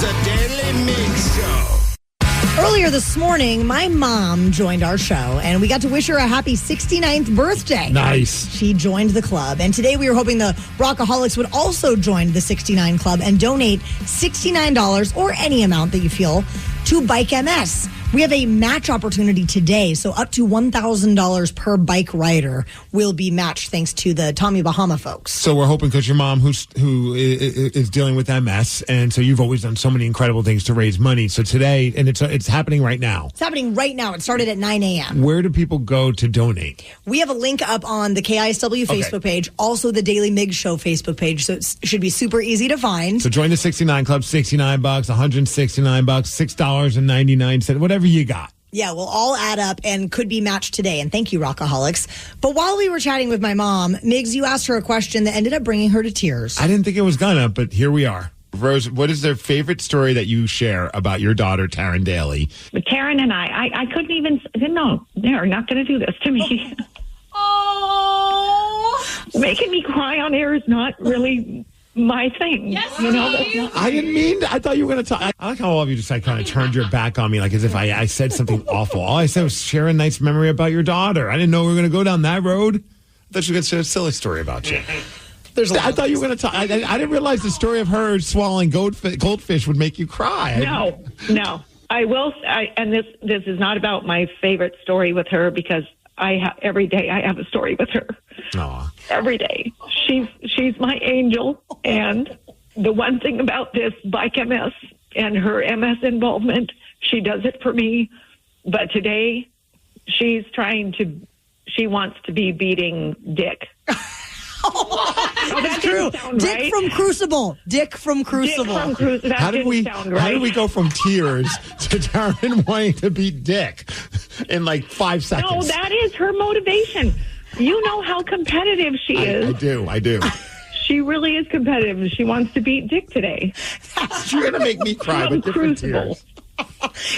The Daily Migs Show. Earlier this morning, my mom joined our show, and we got to wish her a happy 69th birthday. Nice. She joined the club, and today we were hoping the Rockaholics would also join the 69 Club and donate $69 or any amount that you feel to Bike MS. We have a match opportunity today, so up to $1,000 per bike rider will be matched thanks to the Tommy Bahama folks. So we're hoping, because your mom who is dealing with MS, and so you've always done so many incredible things to raise money. So today, and it's happening right now. It's happening right now. It started at 9 a.m. Where do people go to donate? We have a link up on the KISW Facebook page, also the Daily Migs Show Facebook page, so it should be super easy to find. So join the 69 Club, $69, $169, $6.99, whatever you got. Yeah, we'll all add up and could be matched today. And thank you, Rockaholics. But while we were chatting with my mom, Migs, you asked her a question that ended up bringing her to tears. I didn't think it was gonna, but here we are. Rose, what is their favorite story that you share about your daughter, Taryn Daly? Taryn and I couldn't even, no, they're not going to do this to me. Oh, making me cry on air is not really my thing. Yes, I didn't mean to. I thought you were going to talk. I like how all of you just kind of turned your back on me, like as if I said something awful. All I said was share a nice memory about your daughter. I didn't know we were going to go down that road. I thought you were going to say a silly story about you. I thought you were going to talk. I didn't realize the story of her swallowing goldfish would make you cry. No. I will. And this is not about my favorite story with her, because every day I have a story with her. Aww. Every day. She's my angel. And the one thing about this Bike MS and her MS involvement, she does it for me. But today she wants to be beating Dick. That's true. Dick from Crucible. How did we go from tears to Taryn wanting to beat Dick in like 5 seconds? No, that is her motivation. You know how competitive she is. I do. She really is competitive. She wants to beat Dick today. You're going to make me cry, but different tears.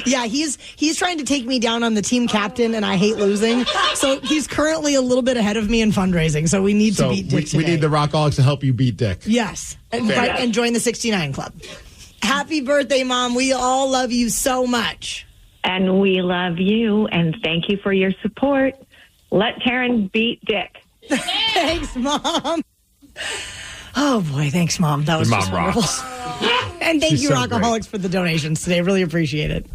Yeah, he's trying to take me down on the team captain, and I hate losing. So he's currently a little bit ahead of me in fundraising. So we need to beat Dick today. We need the Rockaholics to help you beat Dick. Yes, and join the 69 Club. Happy birthday, Mom. We all love you so much. And we love you, and thank you for your support. Let Taryn beat Dick. Thanks, Mom. Oh, boy. Thanks, Mom. That was Your just mom wonderful. rocks. And thank She's you, so Rockaholics, for the donations today. Really appreciate it.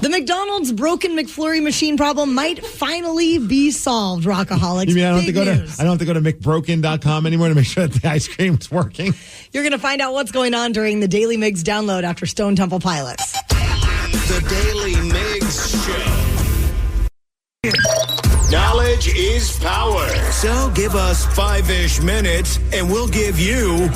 The McDonald's broken McFlurry machine problem might finally be solved, Rockaholics. You mean I don't have to go to McBroken.com anymore to make sure that the ice cream is working? You're going to find out what's going on during the Daily Migs download after Stone Temple Pilots. The Daily Migs Show. Knowledge is power. So give us 5-ish minutes and we'll give you,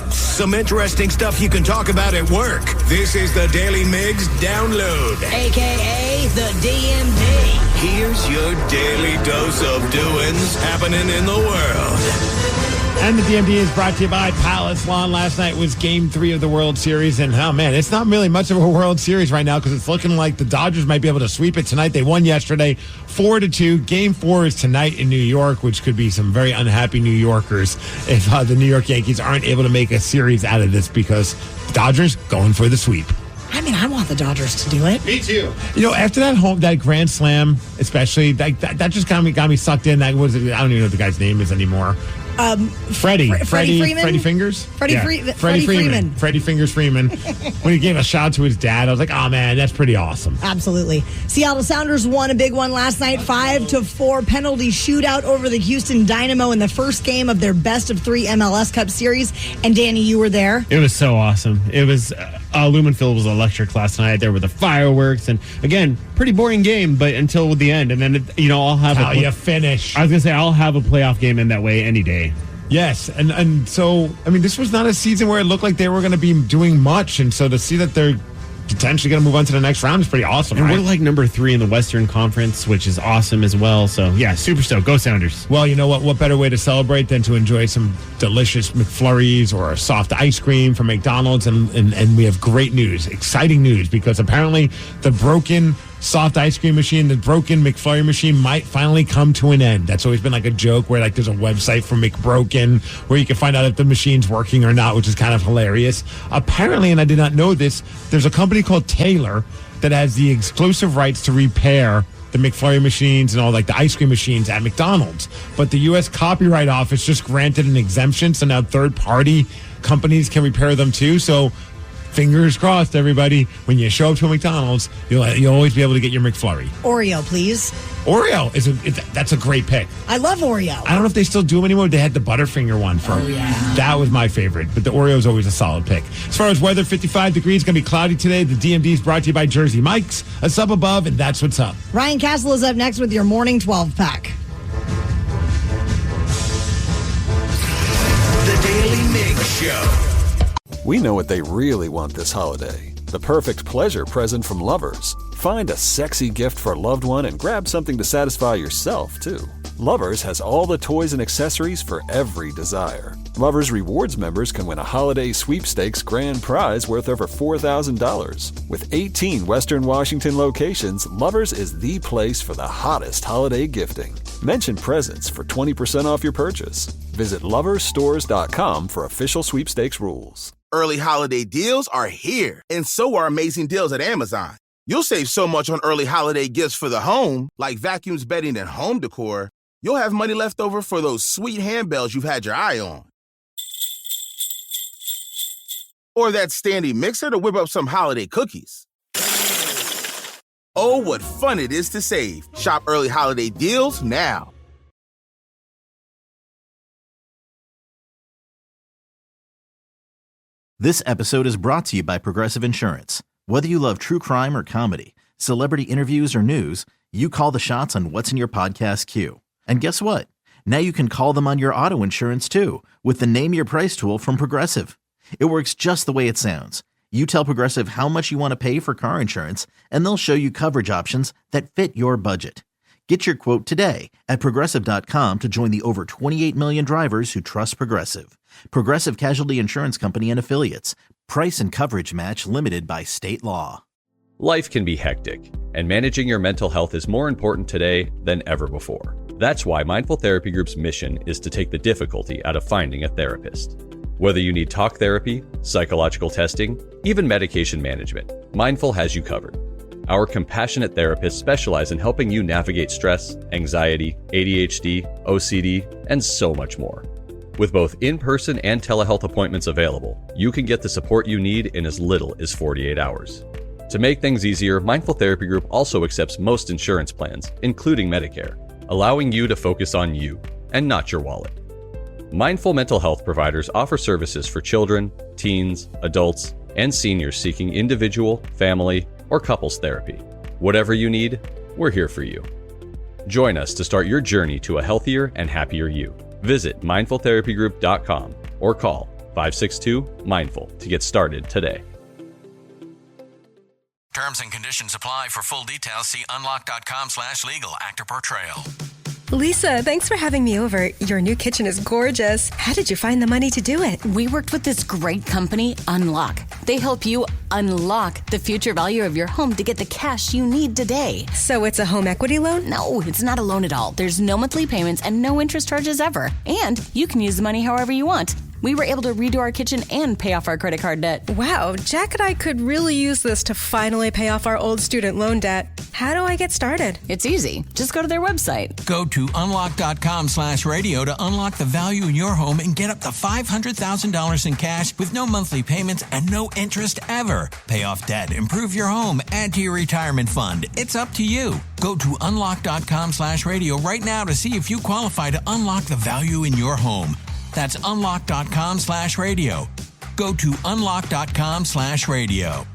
some interesting stuff you can talk about at work. This is the Daily Migs download. AKA the DMD. Here's your daily dose of doings happening in the world. And the DMD is brought to you by Palace Lawn. Last night was Game 3 of the World Series, and oh man, it's not really much of a World Series right now because it's looking like the Dodgers might be able to sweep it tonight. They won yesterday, 4-2. Game 4 is tonight in New York, which could be some very unhappy New Yorkers if the New York Yankees aren't able to make a series out of this because the Dodgers going for the sweep. I mean, I want the Dodgers to do it. Me too. You know, after that grand slam, especially that just got me sucked in. That was I don't even know what the guy's name is anymore. Freddie Freeman? Freddie Fingers? Freddie Freeman. Freddie Fingers Freeman. When he gave a shout to his dad, I was like, oh man, that's pretty awesome. Absolutely. Seattle Sounders won a big one last night, 5-4 penalty shootout over the Houston Dynamo in the first game of their best of 3 MLS Cup series. And Danny, you were there. It was so awesome. It was Lumenfield was electric last night. There were the fireworks, and again, pretty boring game, but until the end, and then I'll have how you finish. I was gonna say I'll have a playoff game in that way any day. Yes, and so I mean, this was not a season where it looked like they were going to be doing much, and so to see that they're potentially going to move on to the next round is pretty awesome. And right? we're like number 3 in the Western Conference, which is awesome as well. So yeah, super stoked. Go Sounders. Well, you know what? What better way to celebrate than to enjoy some delicious McFlurries or a soft ice cream from McDonald's? And we have great news, exciting news, because apparently the broken soft ice cream machine, the broken McFlurry machine might finally come to an end. That's always been like a joke where like there's a website for McBroken where you can find out if the machine's working or not, which is kind of hilarious. Apparently, and I did not know this, there's a company called Taylor that has the exclusive rights to repair the McFlurry machines and all like the ice cream machines at McDonald's. But the U.S. Copyright Office just granted an exemption, so now third-party companies can repair them too. So fingers crossed, everybody. When you show up to a McDonald's, you'll always be able to get your McFlurry. Oreo, please. Oreo that's a great pick. I love Oreo. I don't know if they still do them anymore. They had the Butterfinger one for. Oh, yeah. That was my favorite, but the Oreo is always a solid pick. As far as weather, 55 degrees, going to be cloudy today. The DMD is brought to you by Jersey Mike's. A sub above, and that's what's up. Ryan Castle is up next with your morning 12-pack. The Daily Migs Show. We know what they really want this holiday. The perfect pleasure present from Lovers. Find a sexy gift for a loved one and grab something to satisfy yourself, too. Lovers has all the toys and accessories for every desire. Lovers Rewards members can win a holiday sweepstakes grand prize worth over $4,000. With 18 Western Washington locations, Lovers is the place for the hottest holiday gifting. Mention presents for 20% off your purchase. Visit loversstores.com for official sweepstakes rules. Early holiday deals are here, and so are amazing deals at Amazon. You'll save so much on early holiday gifts for the home, like vacuums, bedding, and home decor. You'll have money left over for those sweet handbells you've had your eye on. Or that standing mixer to whip up some holiday cookies. Oh, what fun it is to save. Shop early holiday deals now. This episode is brought to you by Progressive Insurance. Whether you love true crime or comedy, celebrity interviews or news, you call the shots on what's in your podcast queue. And guess what? Now you can call them on your auto insurance too with the Name Your Price tool from Progressive. It works just the way it sounds. You tell Progressive how much you want to pay for car insurance, and they'll show you coverage options that fit your budget. Get your quote today at Progressive.com to join the over 28 million drivers who trust Progressive. Progressive Casualty Insurance Company and Affiliates. Price and coverage match limited by state law. Life can be hectic, and managing your mental health is more important today than ever before. That's why Mindful Therapy Group's mission is to take the difficulty out of finding a therapist. Whether you need talk therapy, psychological testing, even medication management, Mindful has you covered. Our compassionate therapists specialize in helping you navigate stress, anxiety, ADHD, OCD, and so much more. With both in-person and telehealth appointments available, you can get the support you need in as little as 48 hours. To make things easier, Mindful Therapy Group also accepts most insurance plans, including Medicare, allowing you to focus on you and not your wallet. Mindful mental health providers offer services for children, teens, adults, and seniors seeking individual, family, or couples therapy. Whatever you need, we're here for you. Join us to start your journey to a healthier and happier you. Visit mindfultherapygroup.com or call 562-MINDFUL to get started today. Terms and conditions apply. For full details, see unlock.com/legal. Actor portrayal. Lisa, thanks for having me over. Your new kitchen is gorgeous. How did you find the money to do it? We worked with this great company, Unlock. They help you unlock the future value of your home to get the cash you need today. So it's a home equity loan? No, it's not a loan at all. There's no monthly payments and no interest charges ever. And you can use the money however you want. We were able to redo our kitchen and pay off our credit card debt. Wow, Jack and I could really use this to finally pay off our old student loan debt. How do I get started? It's easy. Just go to their website. Go to unlock.com/radio to unlock the value in your home and get up to $500,000 in cash with no monthly payments and no interest ever. Pay off debt, improve your home, add to your retirement fund. It's up to you. Go to unlock.com/radio right now to see if you qualify to unlock the value in your home. That's unlock.com/radio. Go to unlock.com/radio.